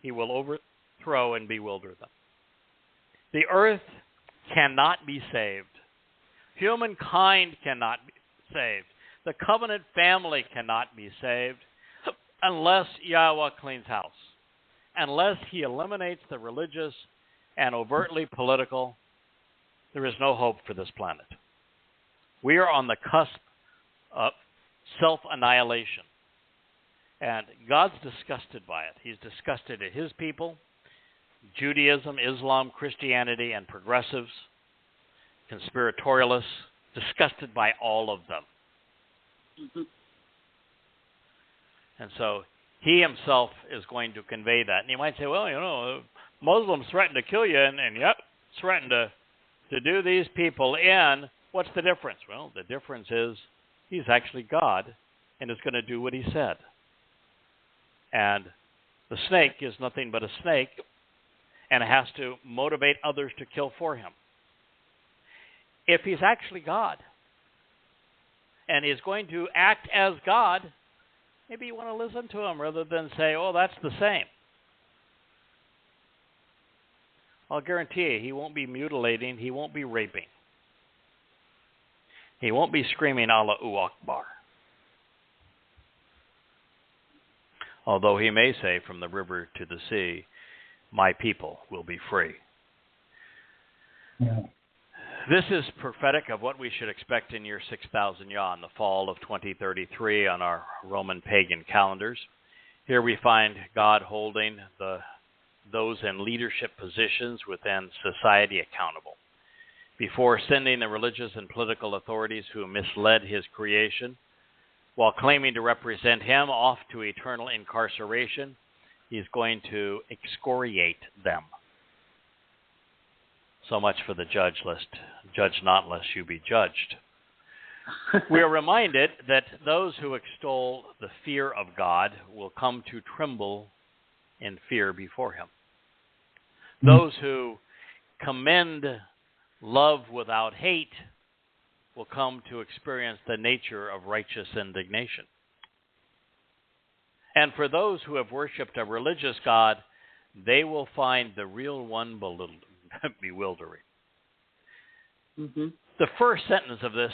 he will overthrow and bewilder them. The earth cannot be saved. Humankind cannot be saved. The covenant family cannot be saved unless Yahowah cleans house. Unless he eliminates the religious and overtly political, there is no hope for this planet. We are on the cusp of self-annihilation. And God's disgusted by it. He's disgusted at his people, Judaism, Islam, Christianity, and progressives, conspiratorialists, disgusted by all of them. Mm-hmm. And so he himself is going to convey that. And you might say, well, Muslims threaten to kill you, and yep, threaten to do these people in. What's the difference? Well, the difference is he's actually God and is going to do what he said. And the snake is nothing but a snake, and it has to motivate others to kill for him. If he's actually God and he's going to act as God, maybe you want to listen to him rather than say, oh, that's the same. I'll guarantee you, he won't be mutilating, he won't be raping. He won't be screaming Allahu Akbar. although he may say from the river to the sea, my people will be free. Yeah. This is prophetic of what we should expect in year 6000 Yah, in the fall of 2033 on our Roman pagan calendars. Here we find God holding those in leadership positions within society accountable. Before sending the religious and political authorities who misled his creation, while claiming to represent him off to eternal incarceration, he's going to excoriate them. So much for the judge list. Judge not, lest you be judged. We are reminded that those who extol the fear of God will come to tremble in fear before him. Those who commend love without hate will come to experience the nature of righteous indignation. And for those who have worshipped a religious God, they will find the real one bewildering. Mm-hmm. The first sentence of this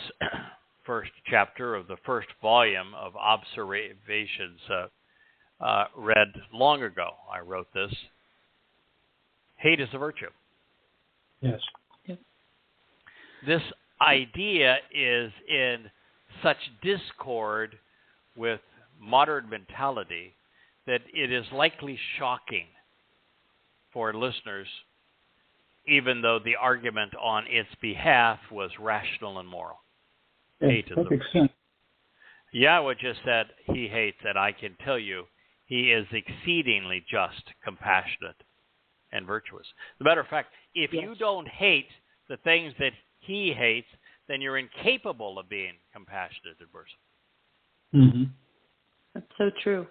first chapter of the first volume of observations read long ago. I wrote this. Hate is a virtue. Yes. Yep. This idea is in such discord with modern mentality that it is likely shocking for listeners, even though the argument on its behalf was rational and moral. Hate is a virtue. Yahweh just said he hates, and I can tell you he is exceedingly just, compassionate, and virtuous. As a matter of fact, if you don't hate the things that he hates, then you're incapable of being compassionate and merciful. Mm-hmm. That's so true.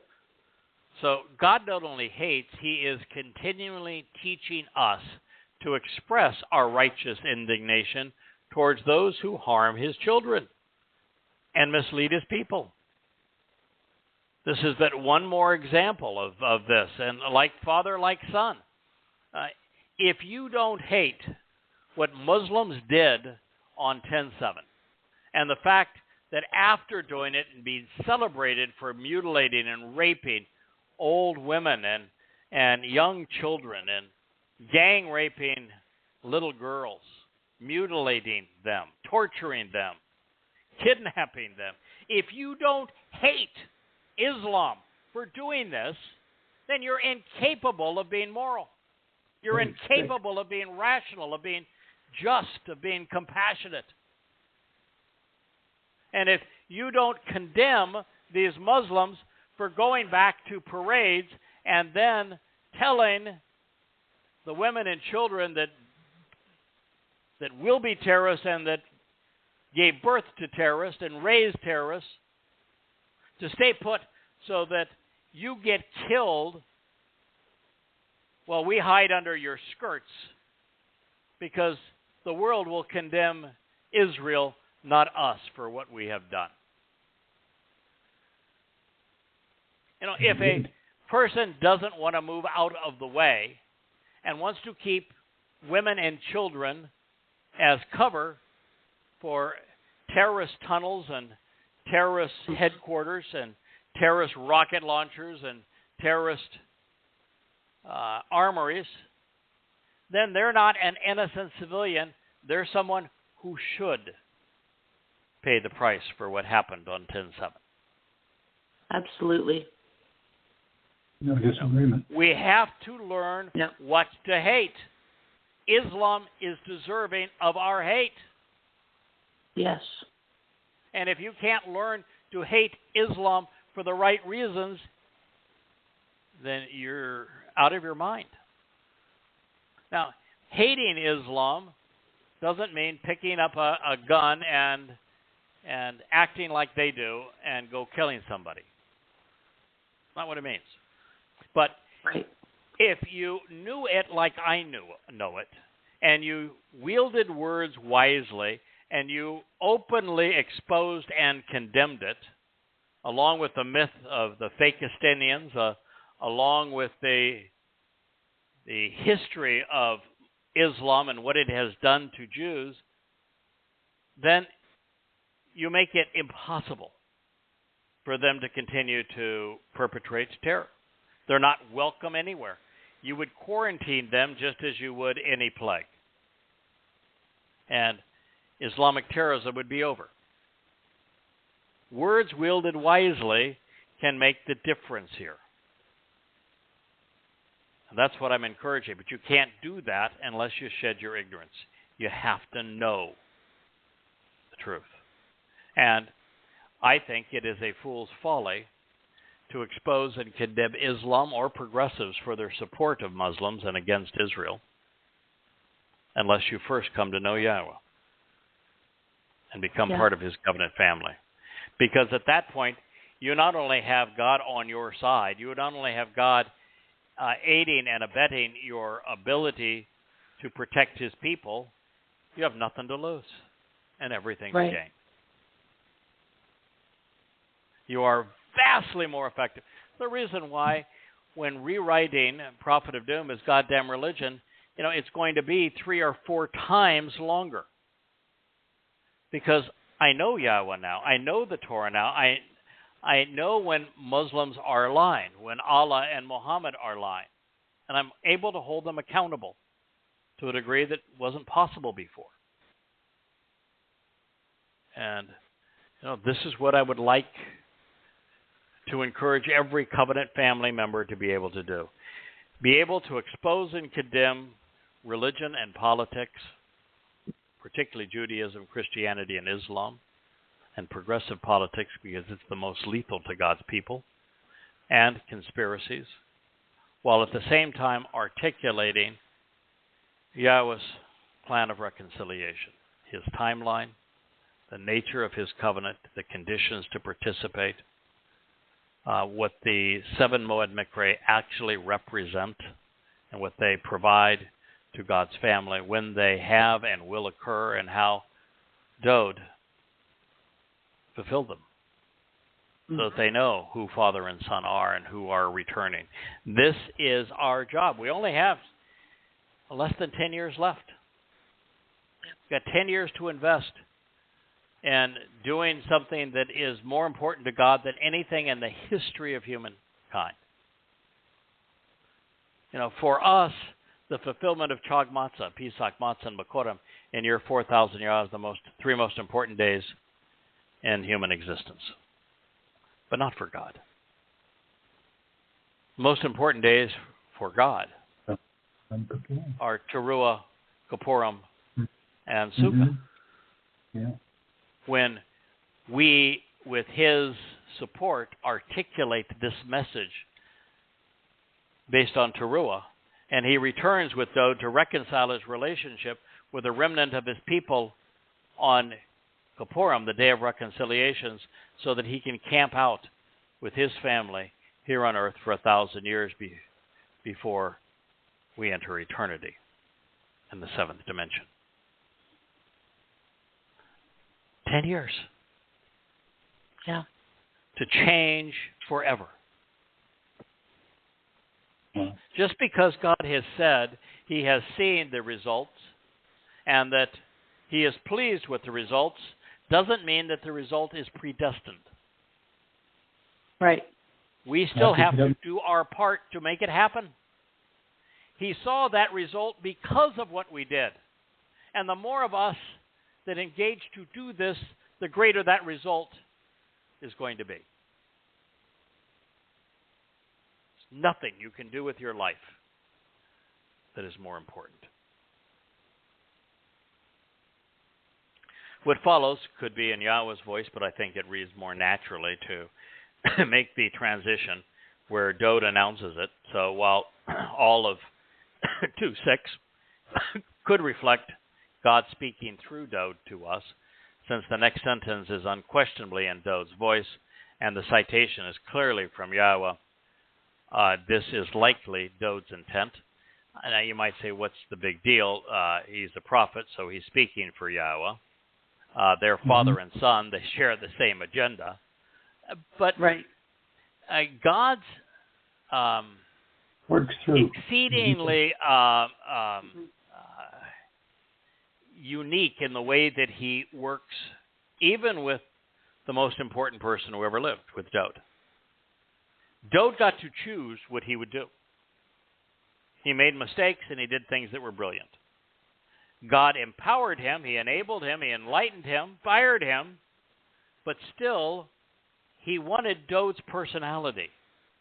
So God not only hates, he is continually teaching us to express our righteous indignation towards those who harm his children and mislead his people. This is that one more example of this, and like father, like son. If you don't hate what Muslims did on 10/7, and the fact that after doing it and being celebrated for mutilating and raping old women and young children and gang raping little girls, mutilating them, torturing them, kidnapping them. If you don't hate Islam for doing this, then you're incapable of being moral. You're incapable of being rational, of being just, of being compassionate. And if you don't condemn these Muslims for going back to parades and then telling the women and children that will be terrorists and that gave birth to terrorists and raised terrorists to stay put so that you get killed while we hide under your skirts, because the world will condemn Israel, not us, for what we have done. You know, if a person doesn't want to move out of the way and wants to keep women and children as cover for terrorist tunnels and terrorist headquarters and terrorist rocket launchers and terrorist armories, then they're not an innocent civilian. They're someone who should pay the price for what happened on 10/7. Absolutely. No disagreement. We have to learn what to hate. Islam is deserving of our hate. Yes. And if you can't learn to hate Islam for the right reasons, then you're out of your mind. Now, hating Islam doesn't mean picking up a gun and acting like they do and go killing somebody. Not what it means. But if you knew it like I know it, and you wielded words wisely, and you openly exposed and condemned it, along with the myth of the Fakistinians, along with the history of Islam and what it has done to Jews, then you make it impossible for them to continue to perpetrate terror. They're not welcome anywhere. You would quarantine them just as you would any plague. And Islamic terrorism would be over. Words wielded wisely can make the difference here. And that's what I'm encouraging. But you can't do that unless you shed your ignorance. You have to know the truth. And I think it is a fool's folly to expose and condemn Islam or progressives for their support of Muslims and against Israel unless you first come to know Yahweh and become part of his covenant family. Because at that point, you not only have God on your side, you not only have God aiding and abetting your ability to protect his people, you have nothing to lose and everything to gain. You are vastly more effective. The reason why when rewriting Prophet of Doom as goddamn religion, it's going to be 3 or 4 times longer. Because I know Yahweh now. I know the Torah now. I know when Muslims are lying, when Allah and Muhammad are lying. And I'm able to hold them accountable to a degree that wasn't possible before. And, this is what I would like to encourage every covenant family member to be able to do. Be able to expose and condemn religion and politics, particularly Judaism, Christianity, and Islam, and progressive politics because it's the most lethal to God's people, and conspiracies, while at the same time articulating Yahweh's plan of reconciliation, his timeline, the nature of his covenant, the conditions to participate, what the 7 Moed Mikre actually represent, and what they provide to God's family, when they have and will occur, and how Dowd fulfilled them, so that they know who Father and Son are and who are returning. This is our job. We only have less than 10 years left. We've got 10 years to invest in doing something that is more important to God than anything in the history of humankind. For us, the fulfillment of Chag Matzah, Pesach, Matzah, and Bakorim in year 4,000 years are the 3 most important days in human existence. But not for God. The most important days for God are Teruah, Kippurim, and Sukkah. When we, with his support, articulate this message based on Teruah, and he returns with Dowd to reconcile his relationship with the remnant of his people on Kippurim, the day of reconciliations, so that he can camp out with his family here on earth for 1,000 years before we enter eternity in the 7th dimension. 10 years. Yeah. To change forever. Just because God has said he has seen the results and that he is pleased with the results doesn't mean that the result is predestined. Right. We still have to do our part to make it happen. He saw that result because of what we did. And the more of us that engage to do this, the greater that result is going to be. There's nothing you can do with your life that is more important. What follows could be in Yahweh's voice, but I think it reads more naturally to make the transition where Dowd announces it. So while all of 2:6 could reflect God speaking through Dowd to us, since the next sentence is unquestionably in Dowd's voice and the citation is clearly from Yahweh, this is likely Dowd's intent. Now you might say, what's the big deal? He's a prophet, so he's speaking for Yahweh. They're father and son. They share the same agenda. But God's works through exceedingly unique in the way that he works, even with the most important person who ever lived with Dowd. Dowd got to choose what he would do. He made mistakes and he did things that were brilliant. God empowered him, he enabled him, he enlightened him, fired him, but still he wanted Dowd's personality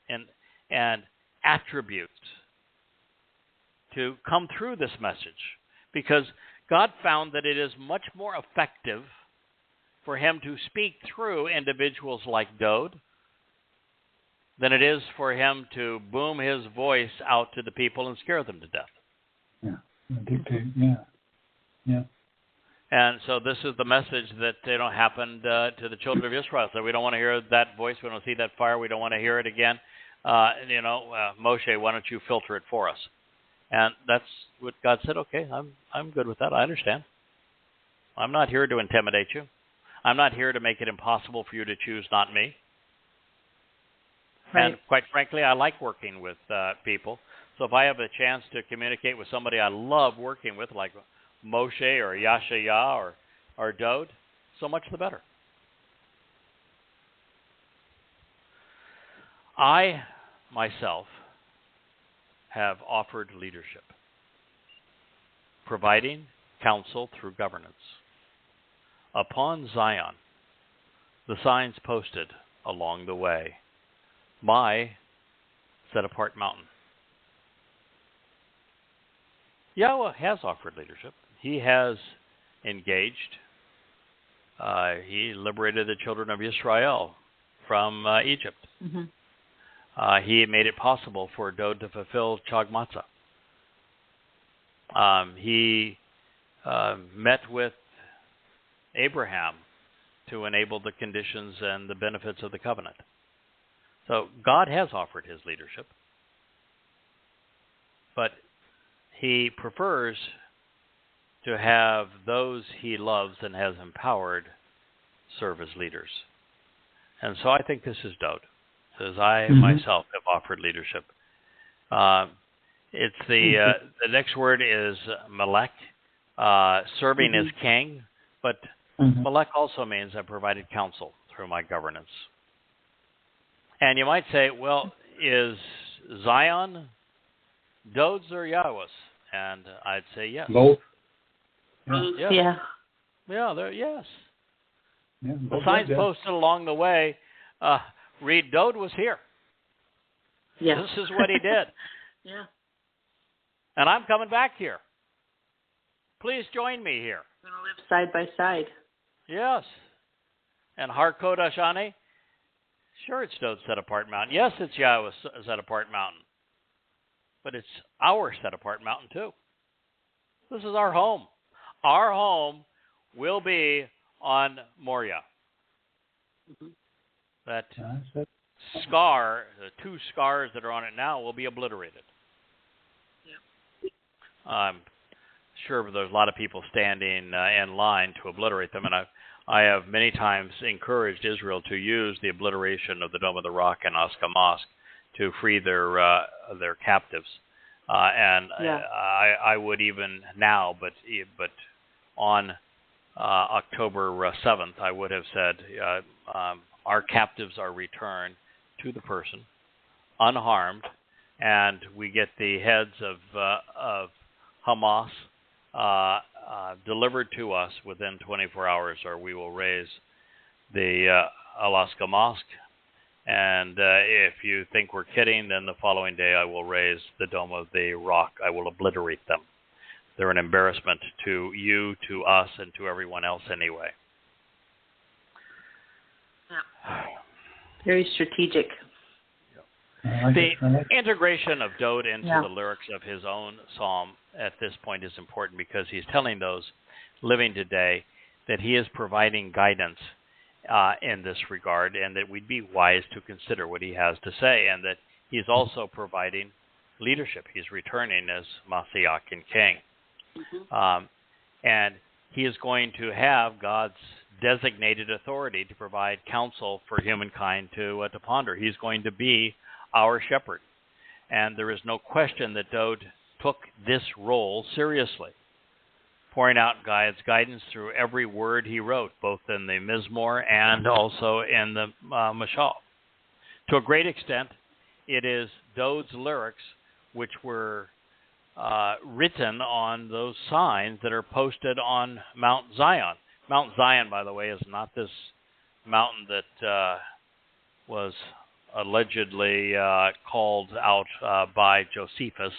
and attributes to come through this message, because God found that it is much more effective for him to speak through individuals like Dowd than it is for him to boom his voice out to the people and scare them to death. Yeah, dictate. Yeah. And so this is the message that happened to the children of Israel. So we don't want to hear that voice. We don't see that fire. We don't want to hear it again. Moshe, why don't you filter it for us? And that's what God said. Okay, I'm good with that. I understand. I'm not here to intimidate you. I'm not here to make it impossible for you to choose not me. Right. And quite frankly, I like working with people. So if I have a chance to communicate with somebody I love working with, like Moshe or Yahowah or Dowd, so much the better. I, myself, have offered leadership, providing counsel through governance. Upon Zion, the signs posted along the way, my set-apart mountain. Yahowah has offered leadership. He has engaged. He liberated the children of Israel from Egypt. Mm-hmm. He made it possible for Dowd to fulfill Chag Matzah. He met with Abraham to enable the conditions and the benefits of the covenant. So God has offered his leadership, but he prefers to have those he loves and has empowered serve as leaders. And so I think this is Dowd. As I myself have offered leadership. It's the next word is Melech, serving as king, but Melech also means I provided counsel through my governance. And you might say, well, is Zion Dowd's or Yahowah's? And I'd say yes. Both. Yeah. Yes. Yeah, the signs posted along the way read, Dowd was here. Yeah. This is what he did. Yeah. And I'm coming back here. Please join me here. We're going to live side by side. Yes. And Har Kodesh Ani, sure, it's Dowd's set-apart mountain. Yes, it's Yahowah's set-apart mountain. But it's our set-apart mountain, too. This is our home. Our home will be on Moriah. That scar, the two scars that are on it now, will be obliterated. Yeah. I'm sure there's a lot of people standing in line to obliterate them, and I have many times encouraged Israel to use the obliteration of the Dome of the Rock and Osca Mosque to free their captives. I would even now, but on October 7th, I would have said our captives are returned to the person, unharmed, and we get the heads of Hamas delivered to us within 24 hours, or we will raise the Alaska Mosque. And if you think we're kidding, then the following day I will raise the Dome of the Rock. I will obliterate them. They're an embarrassment to you, to us, and to everyone else anyway. Yeah. Very strategic. The integration of Dowd into the lyrics of his own psalm at this point is important, because he's telling those living today that he is providing guidance in this regard, and that we'd be wise to consider what he has to say, and that he's also providing leadership. He's returning as Mashiach and King. And he is going to have God's designated authority to provide counsel for humankind to ponder. He's going to be our shepherd. And there is no question that Dowd took this role seriously. pouring out God's guidance through every word he wrote, both in the Mizmowr and also in the Mashal. To a great extent, it is Dowd's lyrics which were written on those signs that are posted on Mount Tsyown. Mount Tsyown, by the way, is not this mountain that was allegedly called out by Josephus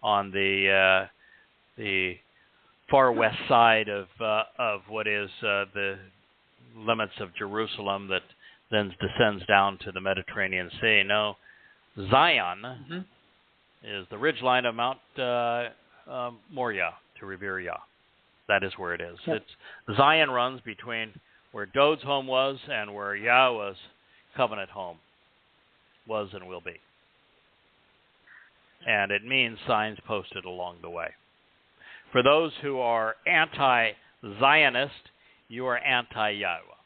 on the far west side of what is the limits of Jerusalem that then descends down to the Mediterranean Sea. No, Zion is the ridgeline of Mount Moriah to revere Yah. That is where it is. Yep. Zion runs between where Dowd's home was and where Yahweh's covenant home was and will be. And it means signs posted along the way. For those who are anti-Zionist, you are anti-Yahowah.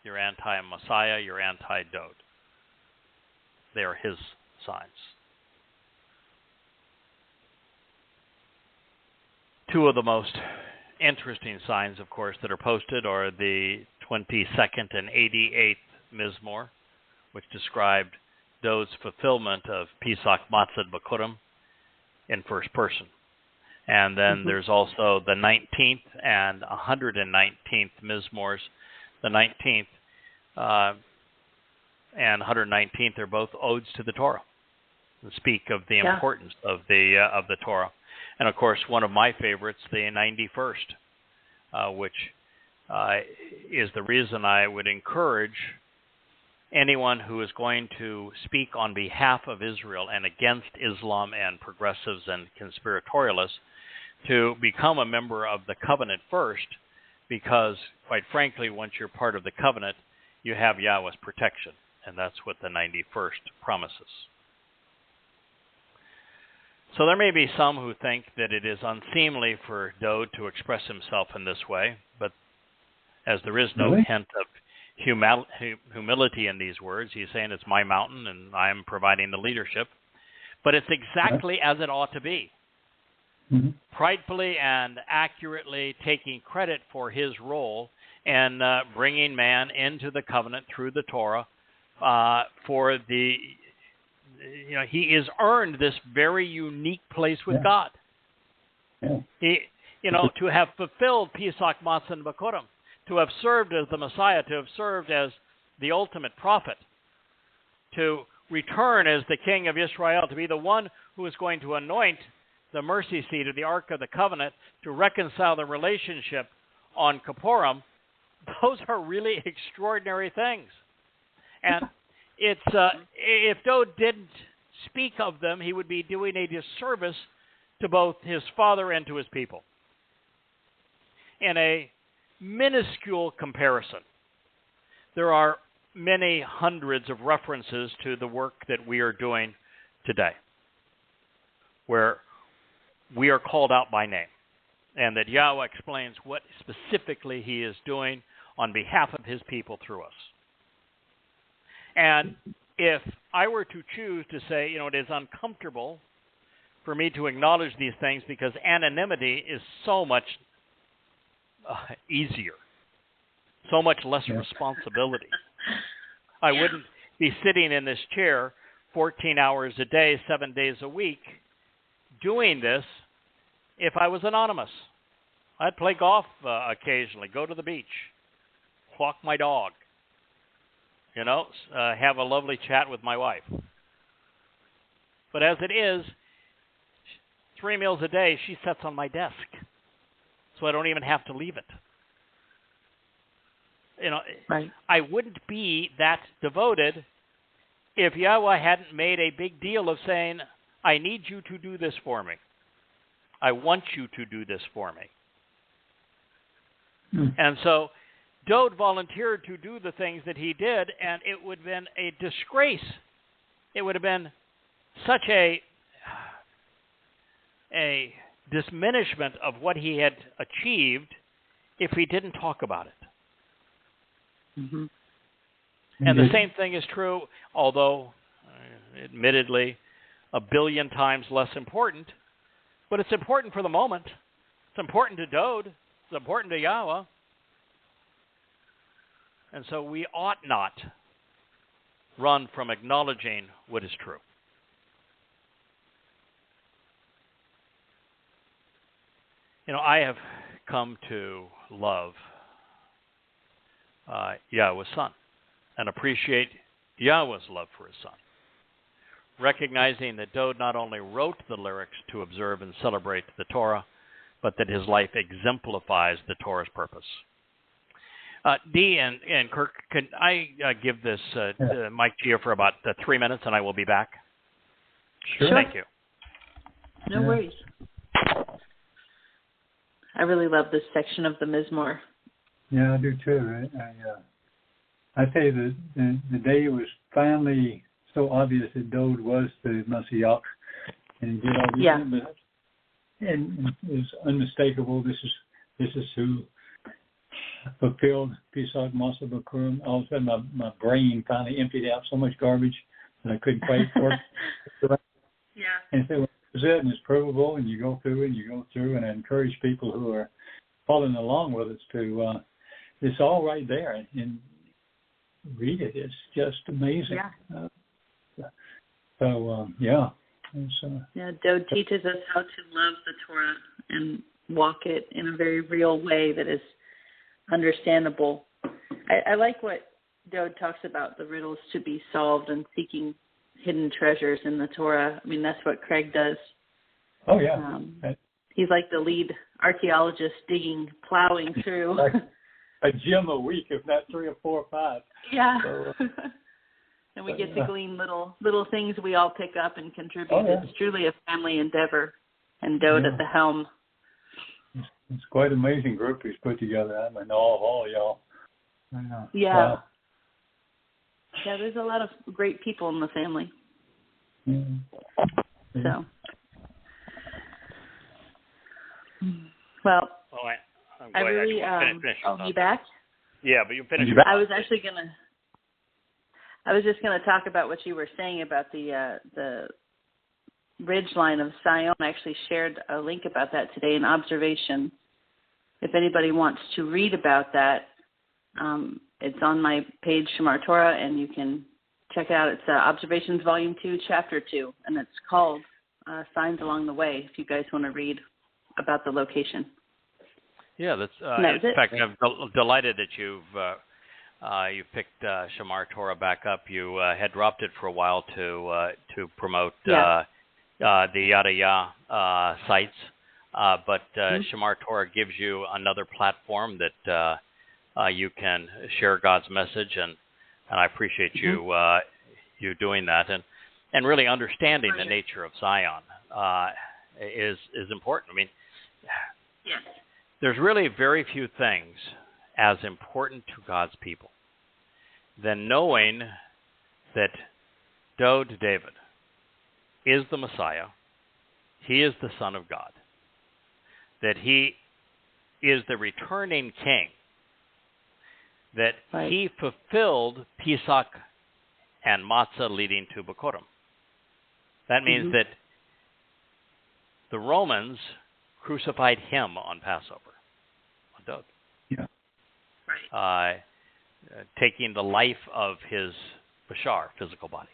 You're anti-Messiah, you're anti-Dowd. They are his signs. Two of the most interesting signs, of course, that are posted are the 22nd and 88th Mizmowr, which described Dowd's fulfillment of Pesach Matzah B'Kurim in first person. And then there's also the 19th and 119th Mizmors. The 19th and 119th are both odes to the Torah and speak of the importance of the Torah. And of course, one of my favorites, the 91st, which is the reason I would encourage anyone who is going to speak on behalf of Israel and against Islam and progressives and conspiratorialists to become a member of the covenant first, because, quite frankly, once you're part of the covenant, you have Yahweh's protection, and that's what the 91st promises. So there may be some who think that it is unseemly for Dowd to express himself in this way, but as there is no hint of humility in these words, he's saying it's my mountain and I'm providing the leadership. But it's exactly as it ought to be. Pridefully and accurately taking credit for his role in bringing man into the covenant through the Torah for the... he has earned this very unique place with God. He, to have fulfilled Pesach Matzah and B'Kurim, to have served as the Messiah, to have served as the ultimate prophet, to return as the King of Israel, to be the one who is going to anoint the mercy seat of the Ark of the Covenant, to reconcile the relationship on Kippurim. Those are really extraordinary things. And it's if Dowd didn't speak of them, he would be doing a disservice to both his father and to his people. In a minuscule comparison, there are many hundreds of references to the work that we are doing today, where we are called out by name, and that Yahweh explains what specifically he is doing on behalf of his people through us. And if I were to choose to say, it is uncomfortable for me to acknowledge these things because anonymity is so much easier, so much less responsibility. I wouldn't be sitting in this chair 14 hours a day, 7 days a week, doing this if I was anonymous. I'd play golf occasionally, go to the beach, walk my dog, have a lovely chat with my wife. But as it is, 3 meals a day, she sits on my desk, so I don't even have to leave it. Right. I wouldn't be that devoted if Yahweh hadn't made a big deal of saying, I need you to do this for me. I want you to do this for me. And so Dowd volunteered to do the things that he did, and it would have been a disgrace. It would have been such a diminishment of what he had achieved if he didn't talk about it. And the same thing is true, although admittedly a billion times less important, but it's important for the moment. It's important to Dowd. It's important to Yahowah. And so we ought not run from acknowledging what is true. You know, I have come to love Yahowah's Son and appreciate Yahowah's love for his Son, recognizing that Dowd not only wrote the lyrics to observe and celebrate the Torah, but that his life exemplifies the Torah's purpose. Dee and Kirk, can I give this mic to you for about 3 minutes, and I will be back? Sure. Thank you. No worries. I really love this section of the Mizmowr. Yeah, I do too. I say that the day it was finally so obvious that Dowd was the Messiah, and he did all these things, and it was unmistakable. This is who fulfilled Pesach Masa Bakurim. All of a sudden, my brain finally emptied out so much garbage that I couldn't quite work. Yeah. And so it's it, and it's provable, and you go through, and I encourage people who are following along with us to. It's all right there, and read it. It's just amazing. Yeah. Dowd teaches us how to love the Torah and walk it in a very real way that is understandable. I like what Dowd talks about, the riddles to be solved and seeking hidden treasures in the Torah. I mean, that's what Craig does. Oh, yeah. He's like the lead archaeologist plowing through. A gem a week, if not 3 or 4 or 5. Yeah. So, and we get to glean little things we all pick up and contribute. Oh, yeah. It's truly a family endeavor, and Dowd at the helm. It's quite an amazing group he's put together. I'm in awe of all y'all. Yeah. Wow. Yeah, there's a lot of great people in the family. Yeah. So, well, I really, you back? Yeah, but you finish. I was just going to talk about what you were saying about the ridgeline of Tsyown. I actually shared a link about that today in Observation. If anybody wants to read about that, it's on my page, Shamar Towrah, and you can check it out. It's Observations Volume 2, Chapter 2, and it's called Signs Along the Way, if you guys want to read about the location. Yeah, that's in fact, I'm delighted that you've picked Shamar Towrah back up. You had dropped it for a while to promote the Yada Yahowah sites, but Shamar Towrah gives you another platform that you can share God's message, and I appreciate you doing that, and really understanding the nature of Tsyown is important. I mean, there's really very few things as important to God's people than knowing that Dowd David is the Messiah, he is the Son of God, that he is the returning king, that he fulfilled Pesach and Matzah leading to Bakurim. That means that the Romans crucified him on Passover, on Dowd. Yeah. Right. Taking the life of his Bashar, physical body.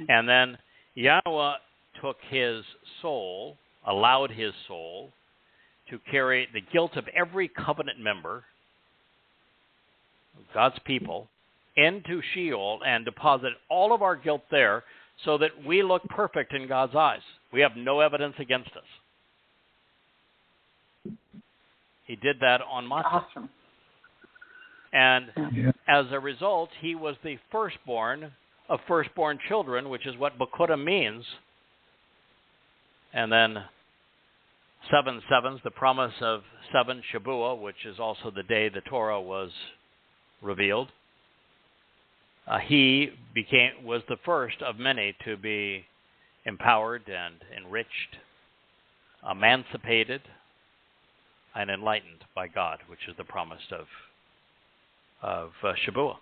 And then Yahowah took his soul, allowed his soul to carry the guilt of every covenant member of God's people into Sheol and deposit all of our guilt there so that we look perfect in God's eyes. We have no evidence against us. He did that on Matzah. Awesome. And as a result, he was the firstborn of firstborn children, which is what Bakurim means. And then 7 sevens, the promise of 7 Shabuah, which is also the day the Torah was revealed. He was the first of many to be empowered and enriched, emancipated, and enlightened by God, which is the promise of Shabuah.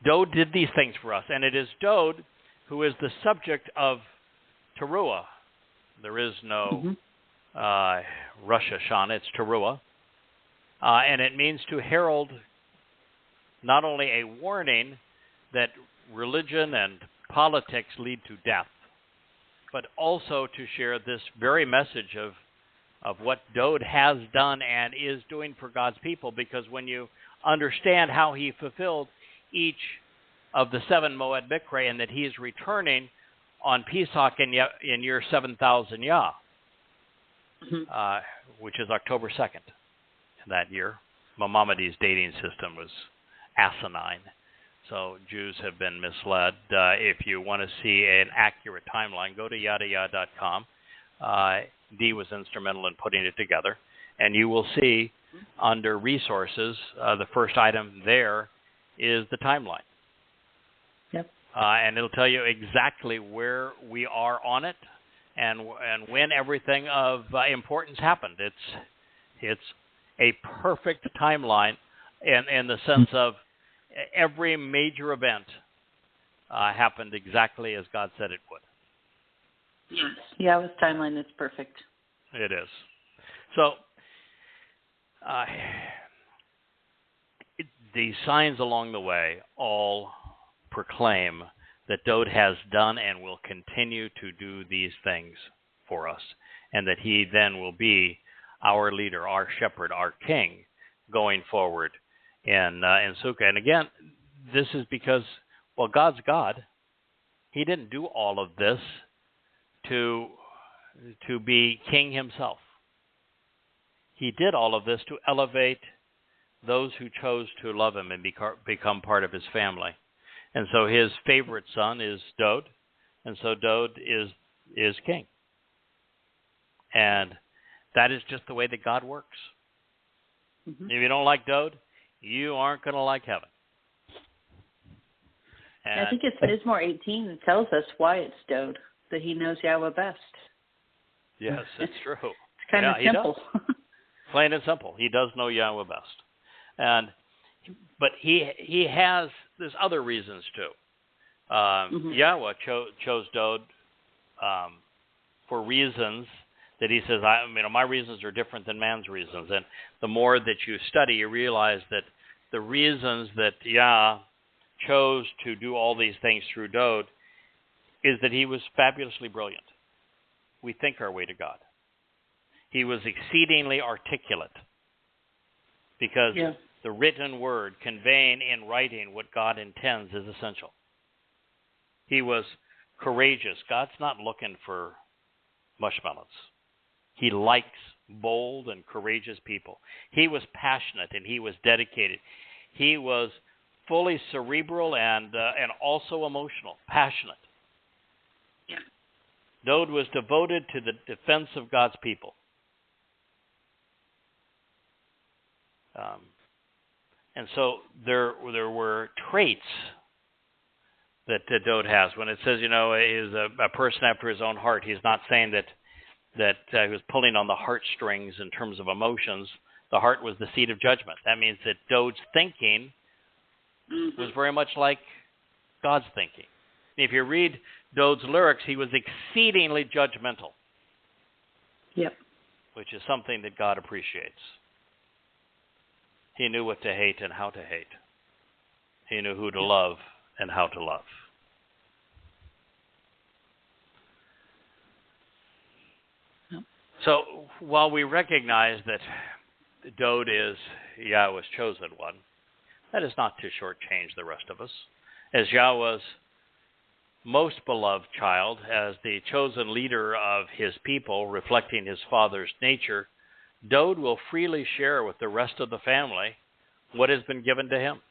Dowd did these things for us, and it is Dowd who is the subject of Teruah. There is no Rosh Hashanah. It's Towrah. And it means to herald not only a warning that religion and politics lead to death, but also to share this very message of what Dowd has done and is doing for God's people, because when you understand how he fulfilled each of the 7 Moed Mikra and that he is returning on Pesach in year 7,000 Yah, which is October 2nd that year. Maimonides' dating system was asinine, so Jews have been misled. If you want to see an accurate timeline, go to yadayah.com. Dee was instrumental in putting it together, and you will see under resources, the first item there is the timeline. Yep. And it'll tell you exactly where we are on it and when everything of importance happened. It's a perfect timeline in the sense of every major event happened exactly as God said it would. Yes. Yahweh's timeline is perfect. It is. So the signs along the way all proclaim that Dowd has done and will continue to do these things for us, and that he then will be our leader, our shepherd, our king going forward in Sukkah. And again, this is because, well, God's God. He didn't do all of this to be king himself. He did all of this to elevate those who chose to love him and become part of his family. And so his favorite son is Dowd, and so Dowd is king. And that is just the way that God works. Mm-hmm. If you don't like Dowd, you aren't going to like heaven. And I think it's Mizmowr 18 that tells us why it's Dowd, that he knows Yahweh best. Yes, it's true. It's kind of simple. Plain and simple. He does know Yahweh best. But he has, there's other reasons too. Yahweh chose Dowd for reasons that he says, my reasons are different than man's reasons. And the more that you study, you realize that the reasons that Yah chose to do all these things through Dowd is that he was fabulously brilliant. We think our way to God. He was exceedingly articulate because the written word conveying in writing what God intends is essential. He was courageous. God's not looking for mushmallows. He likes bold and courageous people. He was passionate and he was dedicated. He was fully cerebral and also emotional, passionate. Yeah. Dowd was devoted to the defense of God's people. And so there were traits that Dowd has. When it says, he's a person after his own heart, he's not saying that he was pulling on the heartstrings in terms of emotions. The heart was the seat of judgment. That means that Dowd's thinking was very much like God's thinking. If you read Dowd's lyrics, he was exceedingly judgmental. Yep. Which is something that God appreciates. He knew what to hate and how to hate. He knew who to love and how to love. Yep. So while we recognize that Dowd is Yahweh's chosen one, that is not to shortchange the rest of us. As Yahweh's most beloved child, as the chosen leader of his people, reflecting his father's nature, Dowd will freely share with the rest of the family what has been given to him.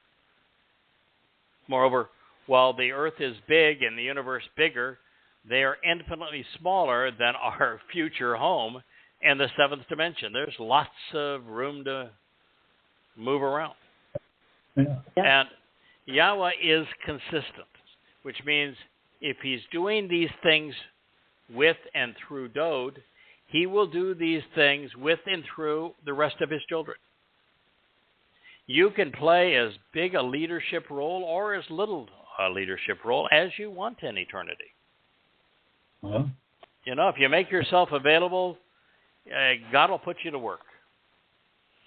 Moreover, while the earth is big and the universe bigger, they are infinitely smaller than our future home in the seventh dimension. There's lots of room to move around. Yeah. And Yahweh is consistent, which means if he's doing these things with and through Dowd, he will do these things with and through the rest of his children. You can play as big a leadership role or as little a leadership role as you want in eternity. Well, If you make yourself available, God will put you to work.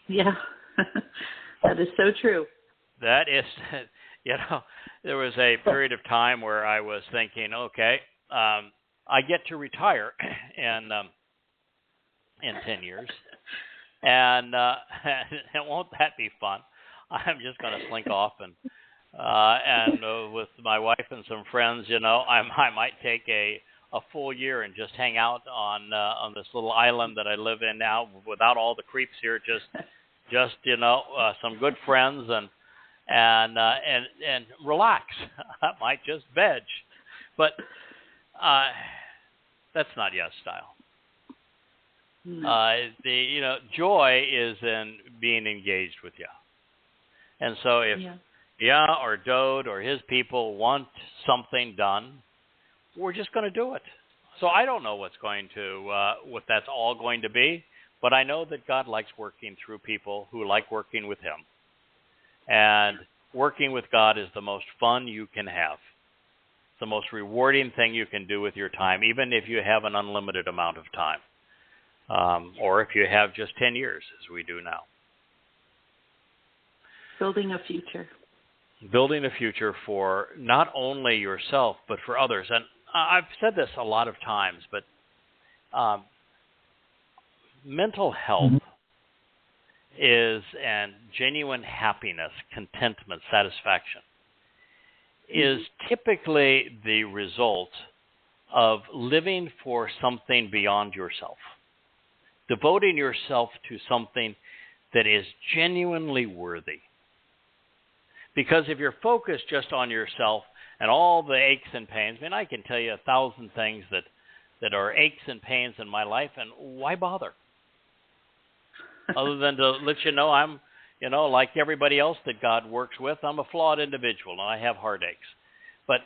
Yeah, that is so true. That is, there was a period of time where I was thinking, okay, I get to retire in 10 years, and won't that be fun? I'm just going to slink off and with my wife and some friends, I might take a full year and just hang out on this little island that I live in now, without all the creeps here. Just some good friends and relax. I might just veg, but that's not Yah's style. The joy is in being engaged with Yah, and so if Yah or Dowd or his people want something done, we're just going to do it. So I don't know what that's all going to be, but I know that God likes working through people who like working with Him, and working with God is the most fun you can have. It's the most rewarding thing you can do with your time, even if you have an unlimited amount of time. Or if you have just 10 years, as we do now. Building a future. Building a future for not only yourself, but for others. And I've said this a lot of times, but mental health is, and genuine happiness, contentment, satisfaction, is typically the result of living for something beyond yourself. Devoting yourself to something that is genuinely worthy. Because if you're focused just on yourself and all the aches and pains, I can tell you 1,000 things that are aches and pains in my life, and why bother? Other than to let you know I'm, like everybody else that God works with, I'm a flawed individual and I have heartaches. But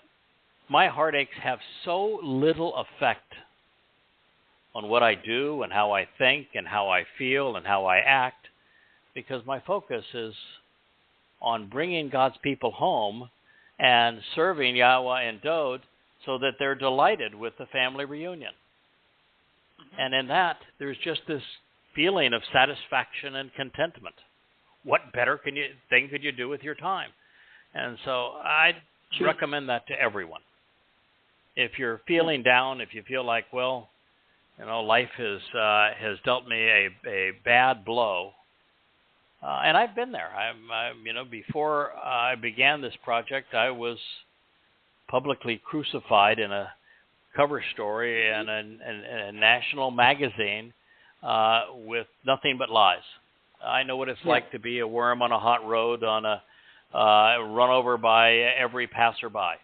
my heartaches have so little effect on what I do and how I think and how I feel and how I act, because my focus is on bringing God's people home and serving Yahweh and Dowd so that they're delighted with the family reunion. And in that, there's just this feeling of satisfaction and contentment. What better thing could you do with your time? And so I'd recommend that to everyone. If you're feeling down, if you feel like, life has dealt me a bad blow, and I've been there. Before I began this project, I was publicly crucified in a cover story in a national magazine with nothing but lies. I know what it's like to be a worm on a hot road, run over by every passerby.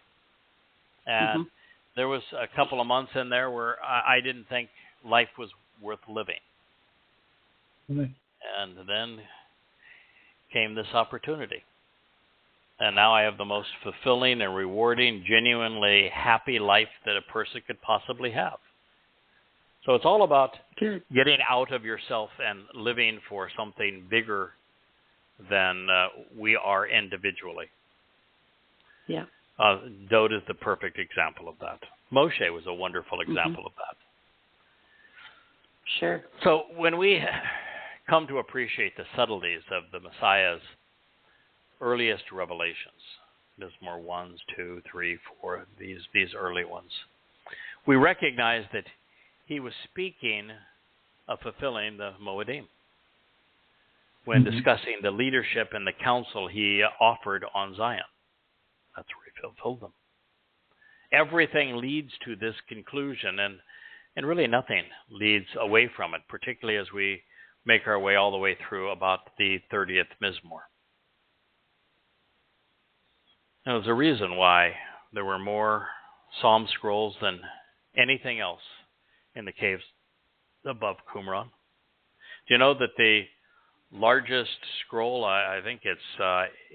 And there was a couple of months in there where I didn't think life was worth living. And then came this opportunity. And now I have the most fulfilling and rewarding, genuinely happy life that a person could possibly have. So it's all about getting out of yourself and living for something bigger than we are individually. Yeah. Dowd is the perfect example of that. Moshe was a wonderful example of that. Sure. So when we come to appreciate the subtleties of the Messiah's earliest revelations, Mizmowr 1, 2, 3, 4, these early ones, we recognize that he was speaking of fulfilling the Moedim when discussing the leadership and the counsel he offered on Zion. That's where he fulfilled them. Everything leads to this conclusion, and really nothing leads away from it, particularly as we make our way all the way through about the 30th Mizmowr. Now, there's a reason why there were more psalm scrolls than anything else in the caves above Qumran. Do you know that the largest scroll, I think it's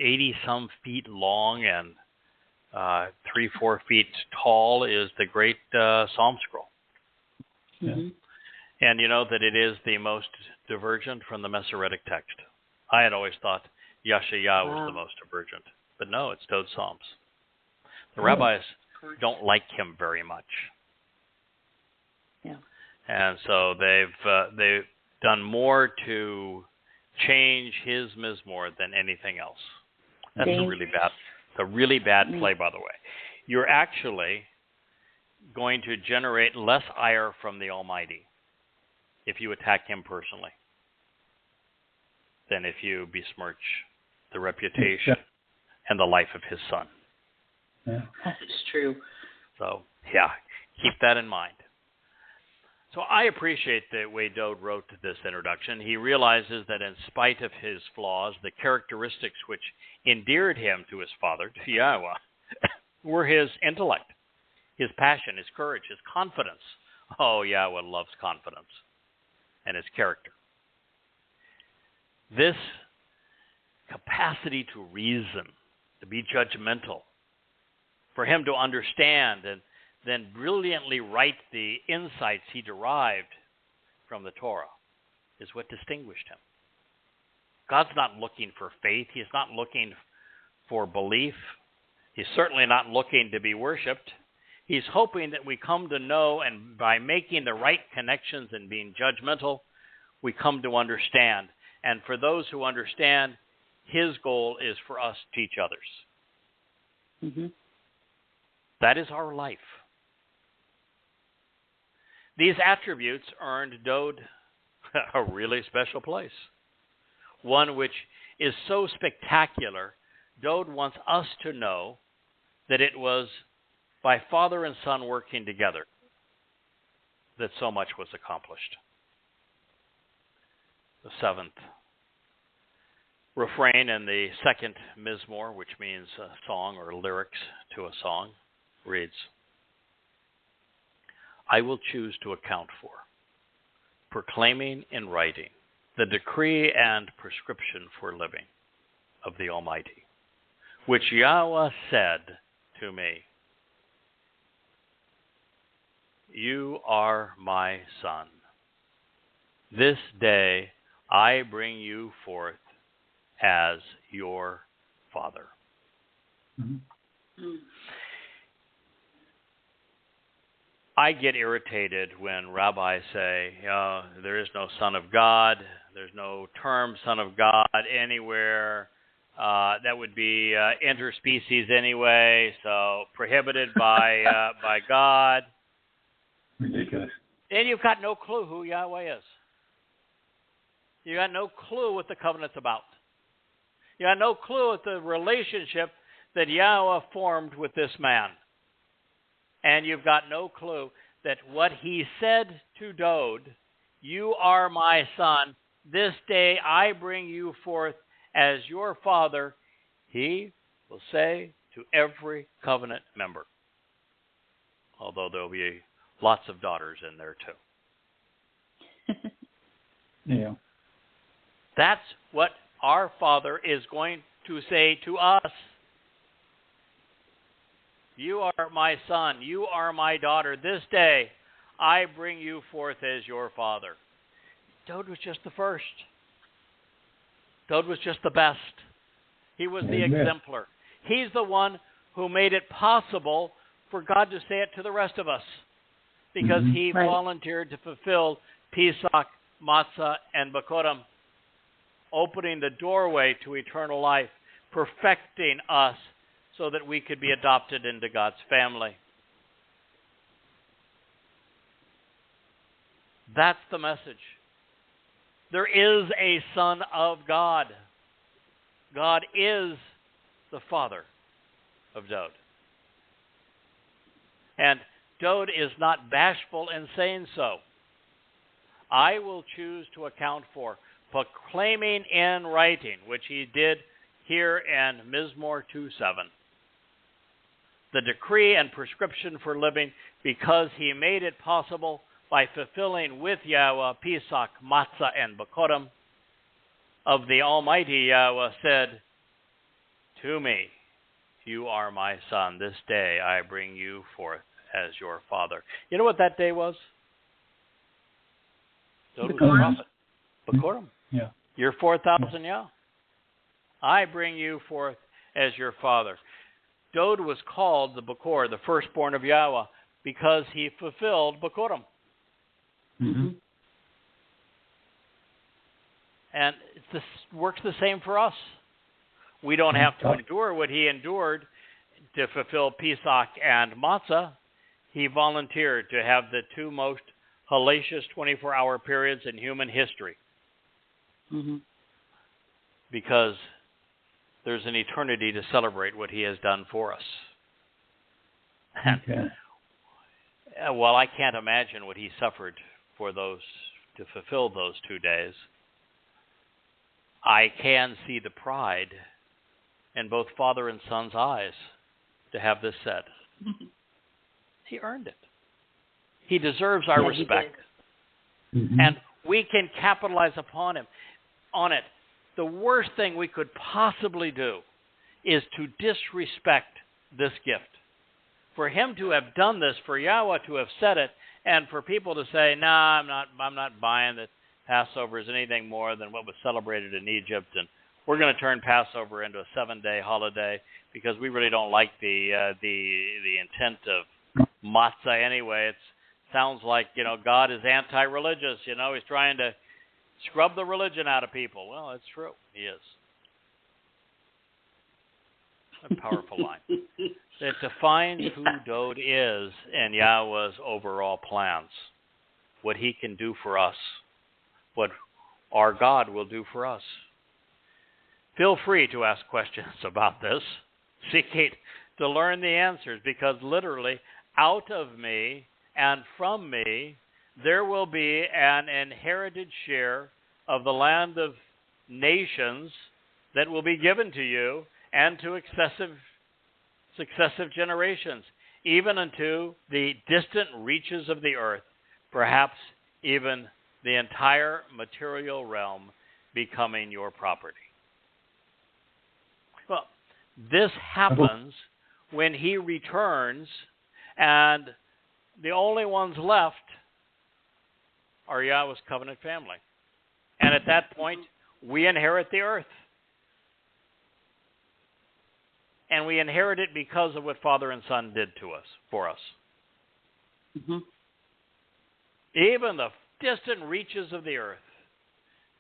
80-some feet long and 3-4 feet tall, is the Great Psalm Scroll? And you know that it is the most divergent from the Masoretic text. I had always thought Yahshua was the most divergent, but no, it's Dowd's Psalms. The rabbis don't like him very much. And so they've done more to change his Mizmowr than anything else. That's a really bad play, by the way. You're actually going to generate less ire from the Almighty if you attack him personally than if you besmirch the reputation and the life of his son. Yeah. That is true. So, yeah, keep that in mind. So I appreciate the way Dowd wrote this introduction. He realizes that in spite of his flaws, the characteristics which endeared him to his father, to Yahowah, were his intellect, his passion, his courage, his confidence. Oh, Yahowah loves confidence, and his character. This capacity to reason, to be judgmental, for him to understand and then brilliantly write the insights he derived from the Torah is what distinguished him. God's not looking for faith. He's not looking for belief. He's certainly not looking to be worshipped. He's hoping that we come to know, and by making the right connections and being judgmental, we come to understand. And for those who understand, his goal is for us to teach others. Mm-hmm. That is our life. These attributes earned Dowd a really special place, one which is so spectacular. Dowd wants us to know that it was by father and son working together that so much was accomplished. The seventh refrain in the second Mizmowr, which means a song or lyrics to a song, reads, I will choose to account for, proclaiming in writing, the decree and prescription for living of the Almighty, which Yahowah said to me, you are my son. This day I bring you forth as your father. Mm-hmm. Mm. I get irritated when rabbis say, there is no Son of God, there's no term Son of God anywhere. That would be interspecies anyway, so prohibited by God. Ridiculous. And you've got no clue who Yahweh is. You got no clue what the covenant's about. You got no clue what the relationship that Yahowah formed with this man. And you've got no clue that what he said to Dowd, you are my son, this day I bring you forth as your father, he will say to every covenant member. Although there'll be lots of daughters in there too. Yeah. That's what our Father is going to say to us. You are my son. You are my daughter. This day I bring you forth as your father. Dowd was just the first. Dowd was just the best. He was the exemplar. He's the one who made it possible for God to say it to the rest of us, because he volunteered to fulfill Pesach, Matzah, and Bakorim, opening the doorway to eternal life, perfecting us so that we could be adopted into God's family. That's the message. There is a Son of God. God is the Father of Dowd. And Dowd is not bashful in saying so. I will choose to account for, proclaiming in writing, which he did here in Mizmowr 2:7, the decree and prescription for living, because he made it possible by fulfilling with Yahowah Pesach, Matzah, and Bakorim of the Almighty. Yahowah said to me, you are my son. This day I bring you forth as your father. You know what that day was? Dowd was a prophet. Bakorim. Yeah. Your 4,000 Yah. I bring you forth as your father. Dowd was called the Bakor, the firstborn of Yahowah, because he fulfilled Bakorim. Mm-hmm. And this works the same for us. We don't have to endure what he endured to fulfill Pesach and Matzah. He volunteered to have the two most hellacious 24-hour periods in human history. Mm-hmm. Because there's an eternity to celebrate what he has done for us. Okay. Well, I can't imagine what he suffered for those, to fulfill those 2 days. I can see the pride in both Father and Son's eyes to have this said. He earned it. He deserves our respect. Mm-hmm. And we can capitalize on it. The worst thing we could possibly do is to disrespect this gift. For him to have done this, for Yahweh to have said it, and for people to say, "Nah, I'm not buying that Passover is anything more than what was celebrated in Egypt, and we're going to turn Passover into a 7-day holiday because we really don't like the intent of matzah anyway. It sounds like, God is anti-religious. He's trying to scrub the religion out of people." Well, it's true. He is. A powerful line. It defines who Dowd is in Yahweh's overall plans, what he can do for us, what our God will do for us. Feel free to ask questions about this. Seeking to learn the answers, because literally out of me and from me there will be an inherited share of the land of nations that will be given to you and to successive generations, even unto the distant reaches of the earth, perhaps even the entire material realm becoming your property. Well, this happens when he returns, and the only ones left are Yahweh's covenant family. And at that point, we inherit the earth. And we inherit it because of what Father and Son did to us, for us. Mm-hmm. Even the distant reaches of the earth,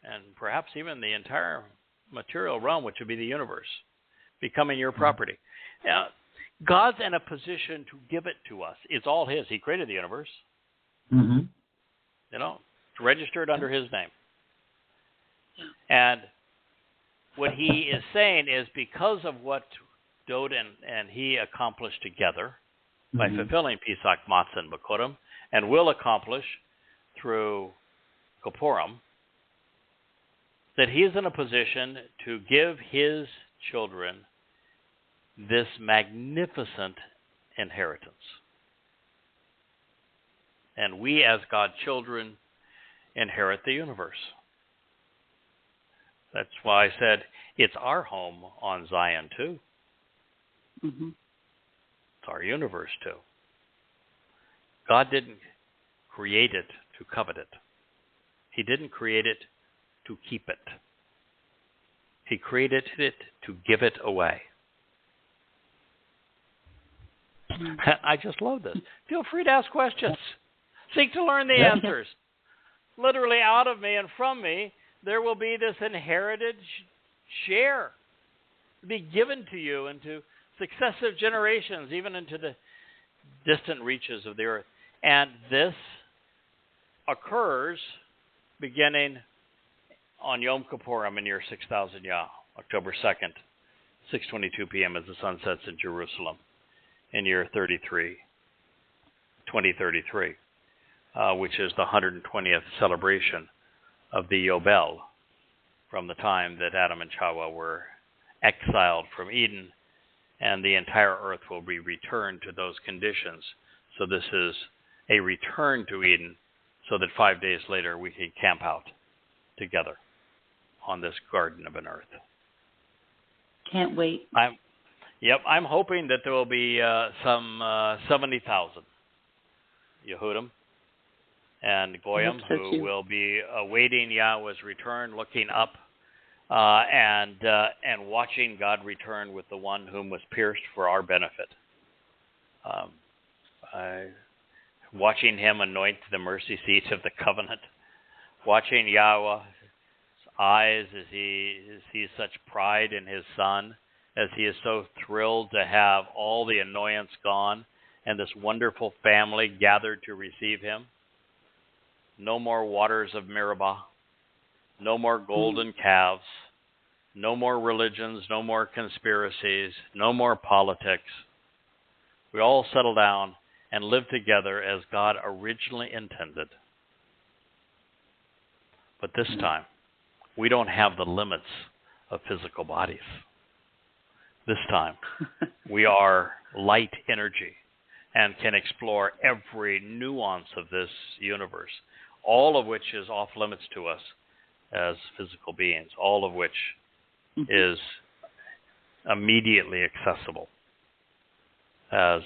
and perhaps even the entire material realm, which would be the universe, becoming your property. Now, God's in a position to give it to us. It's all his. He created the universe. Mm-hmm. It's registered under his name. And what he is saying is, because of what Dowd and he accomplished together by fulfilling Pesach, Matzah, and Bikurim, and will accomplish through Kippurim, that he is in a position to give his children this magnificent inheritance. And we, as God's children, inherit the universe. That's why I said it's our home on Zion too. Mm-hmm. It's our universe too. God didn't create it to covet it. He didn't create it to keep it. He created it to give it away. I just love this. Feel free to ask questions. Seek to learn the answers. Literally, out of me and from me, there will be this inherited share to be given to you and to successive generations, even into the distant reaches of the earth. And this occurs beginning on Yom Kippurim in year 6000 Yah, October 2nd, 6:22 p.m. as the sun sets in Jerusalem in year 2033, which is the 120th celebration of the Yobel, from the time that Adam and Chawah were exiled from Eden, and the entire earth will be returned to those conditions. So this is a return to Eden, so that 5 days later we can camp out together on this garden of an earth. Can't wait. I'm hoping that there will be some 70,000 Yehudim and Goyim who will be awaiting Yahweh's return, looking up and watching God return with the one whom was pierced for our benefit. watching him anoint the mercy seat of the covenant, watching Yahweh's eyes as he sees such pride in his son, as he is so thrilled to have all the annoyance gone and this wonderful family gathered to receive him. No more waters of Meribah, no more golden calves, no more religions, no more conspiracies, no more politics. We all settle down and live together as God originally intended. But this time, we don't have the limits of physical bodies. This time, we are light energy and can explore every nuance of this universe, all of which is off limits to us as physical beings, all of which is immediately accessible as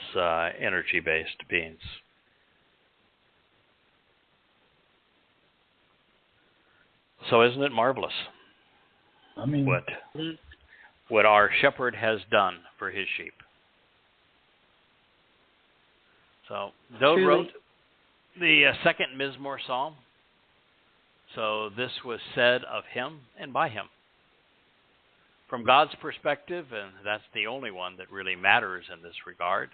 energy-based beings. So isn't it marvelous what our shepherd has done for his sheep? So Dowd wrote the second Mizmowr psalm. So this was said of him and by him. From God's perspective, and that's the only one that really matters in this regard,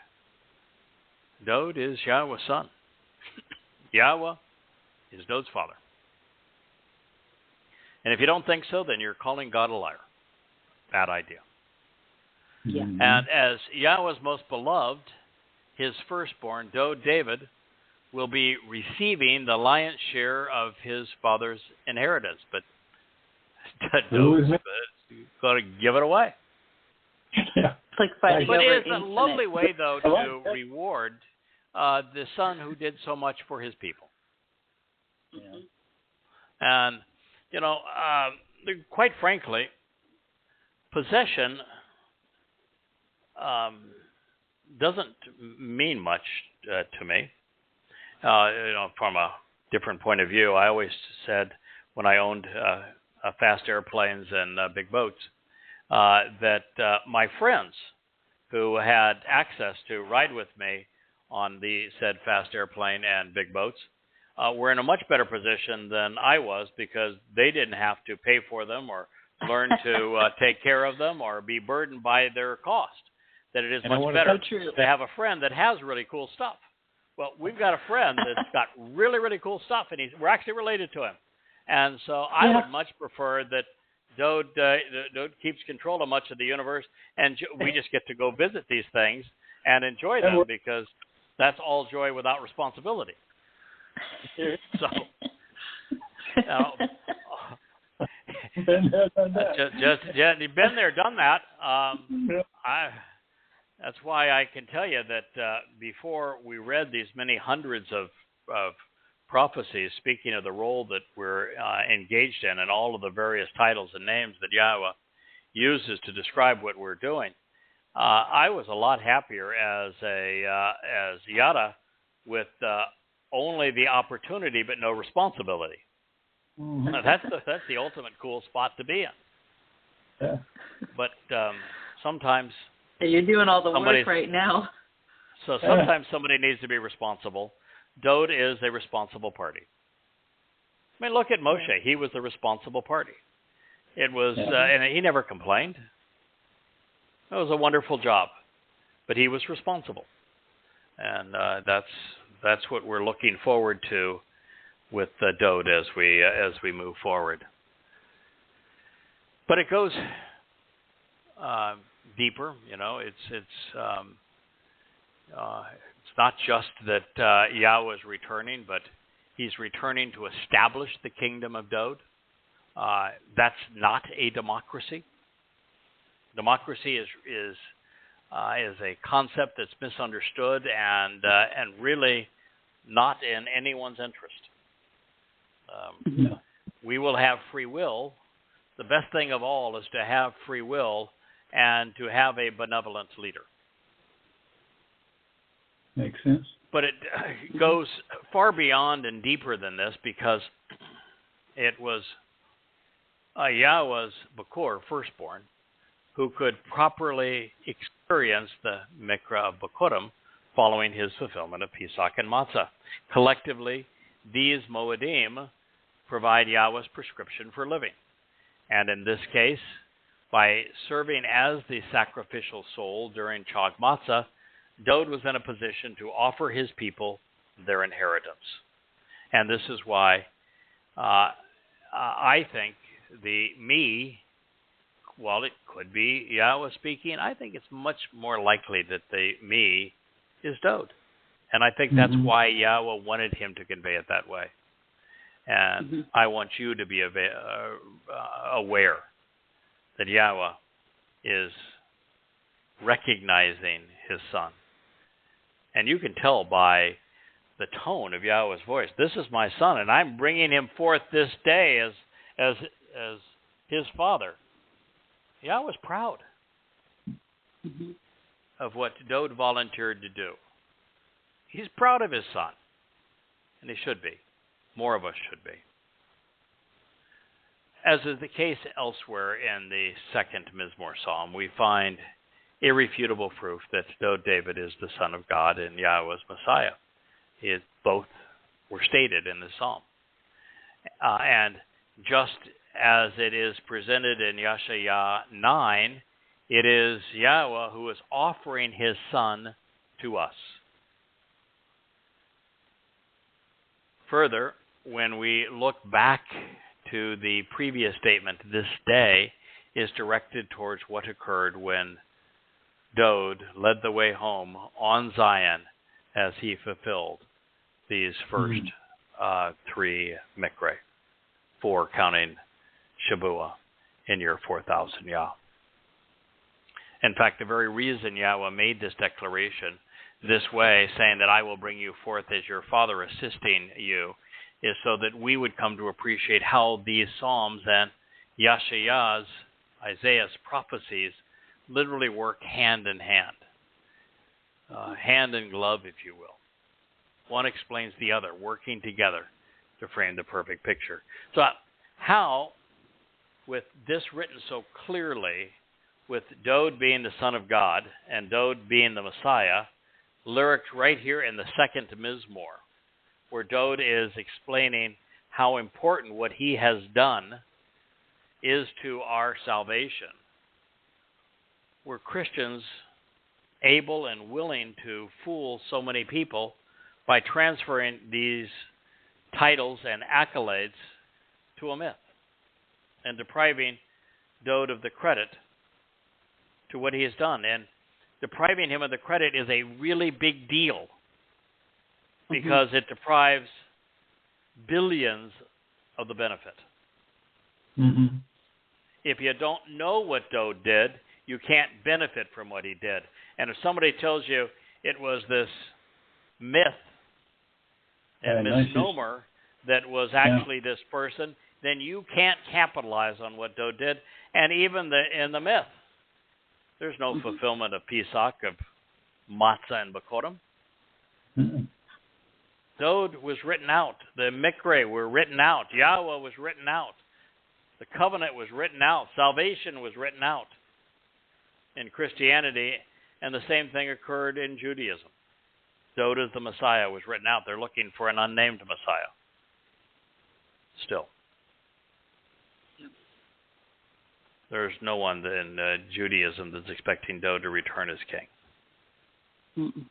Dowd is Yahweh's son. Yahweh is Dowd's father. And if you don't think so, then you're calling God a liar. Bad idea. Yeah. And as Yahweh's most beloved, his firstborn, Dowd David, will be receiving the lion's share of his father's inheritance. But Dowd's going to give it away. Yeah. It's like fighting But over it's a lovely way, though, to reward the son who did so much for his people. Yeah. And, quite frankly, possession doesn't mean much to me. From a different point of view, I always said when I owned fast airplanes and big boats that my friends who had access to ride with me on the said fast airplane and big boats were in a much better position than I was, because they didn't have to pay for them or learn to take care of them or be burdened by their cost. That it is much better to have a friend that has really cool stuff. Well, we've got a friend that's got really, really cool stuff, and we're actually related to him. And so I would much prefer that Dowd keeps control of much of the universe, and we just get to go visit these things and enjoy them, because that's all joy without responsibility. So, been there, done that. That's why I can tell you that before we read these many hundreds of prophecies speaking of the role that we're engaged in, and all of the various titles and names that Yahweh uses to describe what we're doing, I was a lot happier as Yada with only the opportunity but no responsibility. Mm-hmm. That's the ultimate cool spot to be in. Yeah. But sometimes you're doing all the work right now. So sometimes somebody needs to be responsible. Dowd is a responsible party. I mean, look at Moshe. He was the responsible party. It was, and he never complained. It was a wonderful job, but he was responsible, and that's what we're looking forward to with Dowd as we move forward. But it goes deeper. It's not just that Yahweh is returning, but he's returning to establish the kingdom of Dowd. That's not a democracy. Democracy is a concept that's misunderstood and really not in anyone's interest. We will have free will. The best thing of all is to have free will and to have a benevolent leader. Makes sense. But it goes far beyond and deeper than this, because it was Yahweh's Bakor, firstborn, who could properly experience the Mikra of Bakurim, following his fulfillment of Pesach and Matzah. Collectively, these Moedim provide Yahweh's prescription for living. And in this case, by serving as the sacrificial soul during Chag Matzah, Dowd was in a position to offer his people their inheritance. And this is why I think while it could be Yahweh speaking, I think it's much more likely that the me is Dowd. And I think that's why Yahweh wanted him to convey it that way. And I want you to be aware that Yahweh is recognizing his son. And you can tell by the tone of Yahweh's voice, this is my son, and I'm bringing him forth this day as his father. Yahweh's proud of what Dowd volunteered to do. He's proud of his son, and he should be. More of us should be. As is the case elsewhere in the second Mizmowr psalm, we find irrefutable proof that though David is the Son of God and Yahweh's Messiah, both were stated in the psalm. And just as it is presented in Yeshayah 9, it is Yahweh who is offering his Son to us. Further, when we look back to the previous statement, this day is directed towards what occurred when Dowd led the way home on Zion as he fulfilled these first 3 Mikre, 4 counting Shabuah in year 4000 Yah. In fact, the very reason Yahweh made this declaration this way, saying that I will bring you forth as your father assisting you, is so that we would come to appreciate how these Psalms and Yeshayah's, Isaiah's prophecies literally work hand in hand. Hand in glove, if you will. One explains the other, working together to frame the perfect picture. So how, with this written so clearly, with Dowd being the Son of God and Dowd being the Messiah, lyrics right here in the second Mizmowr, where Dowd is explaining how important what he has done is to our salvation, were Christians able and willing to fool so many people by transferring these titles and accolades to a myth and depriving Dowd of the credit to what he has done. And depriving him of the credit is a really big deal because it deprives billions of the benefit. If you don't know what Dowd did, you can't benefit from what he did. And if somebody tells you it was this myth and misnomer that was actually this person, then you can't capitalize on what Dowd did. And even in the myth, there's no fulfillment of Pesach, of Matzah and Bakorim. Dowd was written out. The Mikre were written out. Yahweh was written out. The covenant was written out. Salvation was written out in Christianity, and the same thing occurred in Judaism. Dowd as the Messiah was written out. They're looking for an unnamed Messiah. Still. There's no one in Judaism that's expecting Dowd to return as king.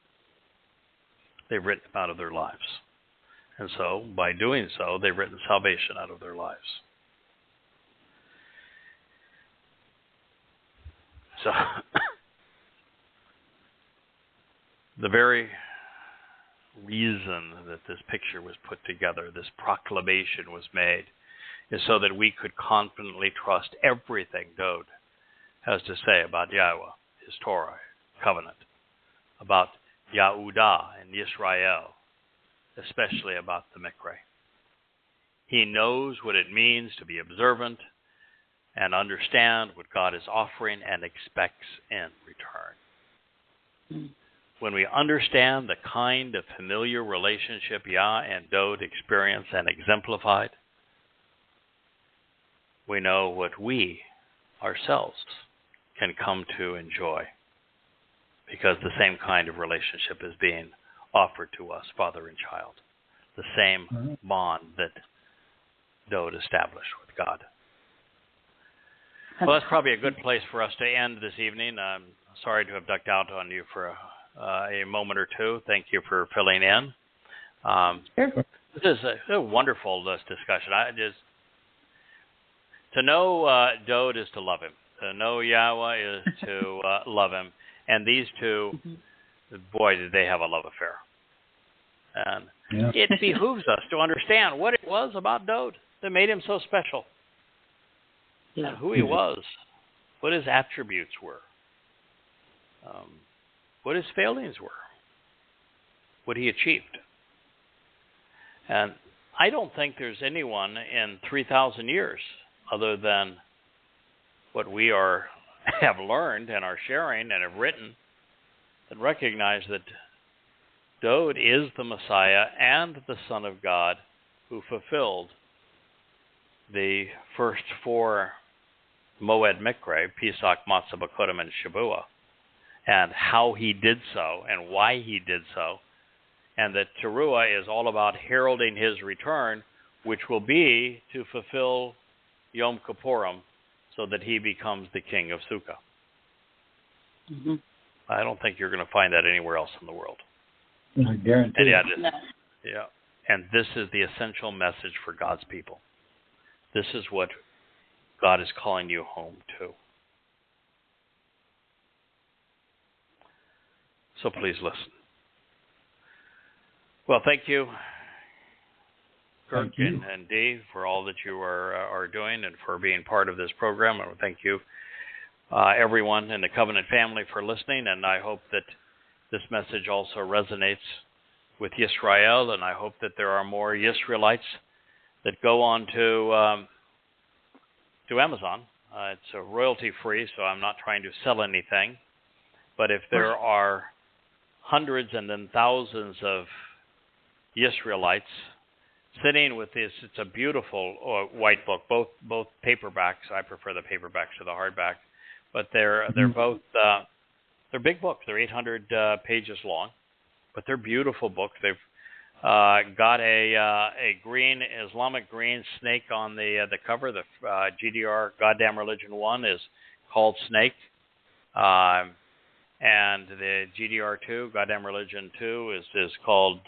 They've written him out of their lives. And so, by doing so, they've written salvation out of their lives. So, the very reason that this picture was put together, this proclamation was made, is so that we could confidently trust everything Dowd has to say about Yahweh, his Torah, covenant, about Yahudah and Yisrael, especially about the Mikre. He knows what it means to be observant and understand what God is offering and expects in return. When we understand the kind of familiar relationship Yah and Dowd experienced and exemplified, we know what we ourselves can come to enjoy. because the same kind of relationship is being offered to us, father and child, the same bond that Dowd established with God. Well, that's probably a good place for us to end this evening. I'm sorry to have ducked out on you for a moment or two. Thank you for filling in. This is a wonderful discussion. To know Dowd is to love him. To know Yahweh is to love him. And these two, boy, did they have a love affair. And it behooves us to understand what it was about Dowd that made him so special. And who he was, what his attributes were, what his failings were, what he achieved. And I don't think there's anyone in 3,000 years, other than what we have learned and are sharing and have written, that recognize that Dowd is the Messiah and the Son of God who fulfilled the first four Moed Mikre, Pesach, Matzah, Bakodim, and Shavua, and how he did so and why he did so, and that Teruah is all about heralding his return, which will be to fulfill Yom Kippurim, so that he becomes the king of Sukkah. Mm-hmm. I don't think you're going to find that anywhere else in the world. I guarantee. And this is the essential message for God's people. This is what God is calling you home to. So please listen. Well, thank you, Kirk and Dee, for all that you are doing and for being part of this program. And thank you, everyone in the Covenant family, for listening. And I hope that this message also resonates with Yisrael, and I hope that there are more Yisraelites that go on to Amazon. It's royalty-free, so I'm not trying to sell anything. But if there are hundreds and then thousands of Yisraelites sitting with this, it's a beautiful white book, both paperbacks. I prefer the paperbacks to the hardback, but they're both they're big books. They're 800 pages long, but they're beautiful books. They've got a green, Islamic green snake on the cover. The GDR, Goddamn Religion 1, is called Snake. And the GDR2, Goddamn Religion 2, is called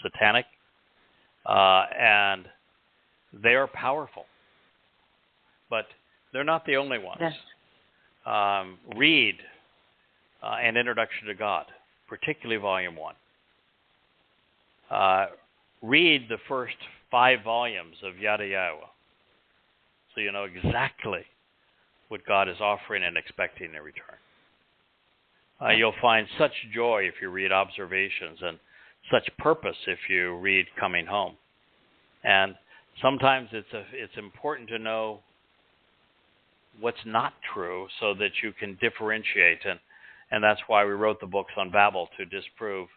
Satanic. And they are powerful. But they're not the only ones. Yes. Read An Introduction to God, particularly Volume 1. Read the first 5 volumes of Yada Yahowah, so you know exactly what God is offering and expecting in return. You'll find such joy if you read Observations, and such purpose if you read Coming Home. And sometimes it's important to know what's not true so that you can differentiate, and that's why we wrote the books on Babel, to disprove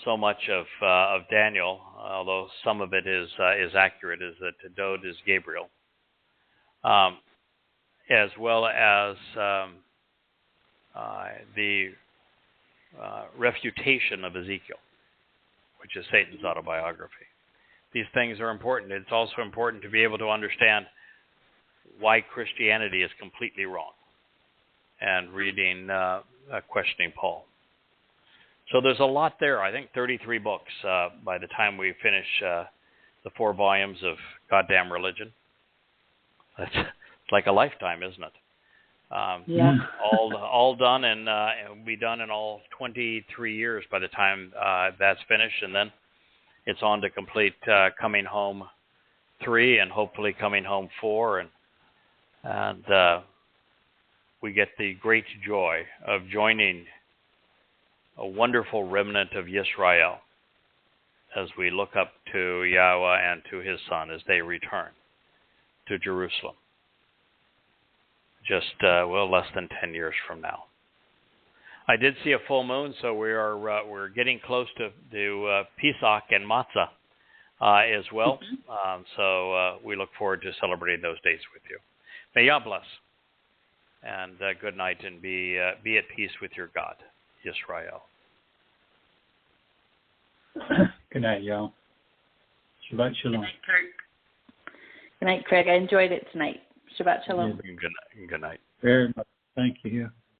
so much of Daniel, although some of it is accurate, is that Dowd is Gabriel, as well as the refutation of Ezekiel, which is Satan's autobiography. These things are important. It's also important to be able to understand why Christianity is completely wrong, and reading Questioning Paul. So there's a lot there. I think 33 books by the time we finish the 4 volumes of Goddamn Religion. It's like a lifetime, isn't it? All done, and it'll be done in all 23 years by the time that's finished, and then it's on to complete Coming Home 3 and hopefully Coming Home 4, and we get the great joy of joining a wonderful remnant of Yisrael as we look up to Yahweh and to his Son as they return to Jerusalem. Just, less than 10 years from now. I did see a full moon, so we're getting close to Pesach and Matzah as well. So we look forward to celebrating those days with you. May Yah bless, and good night, and be at peace with your God. Yisrael. Good night, y'all. Shabbat shalom. Good night, Kurt. Good night, Craig. I enjoyed it tonight. Shabbat shalom. Good night. Very much. Thank you.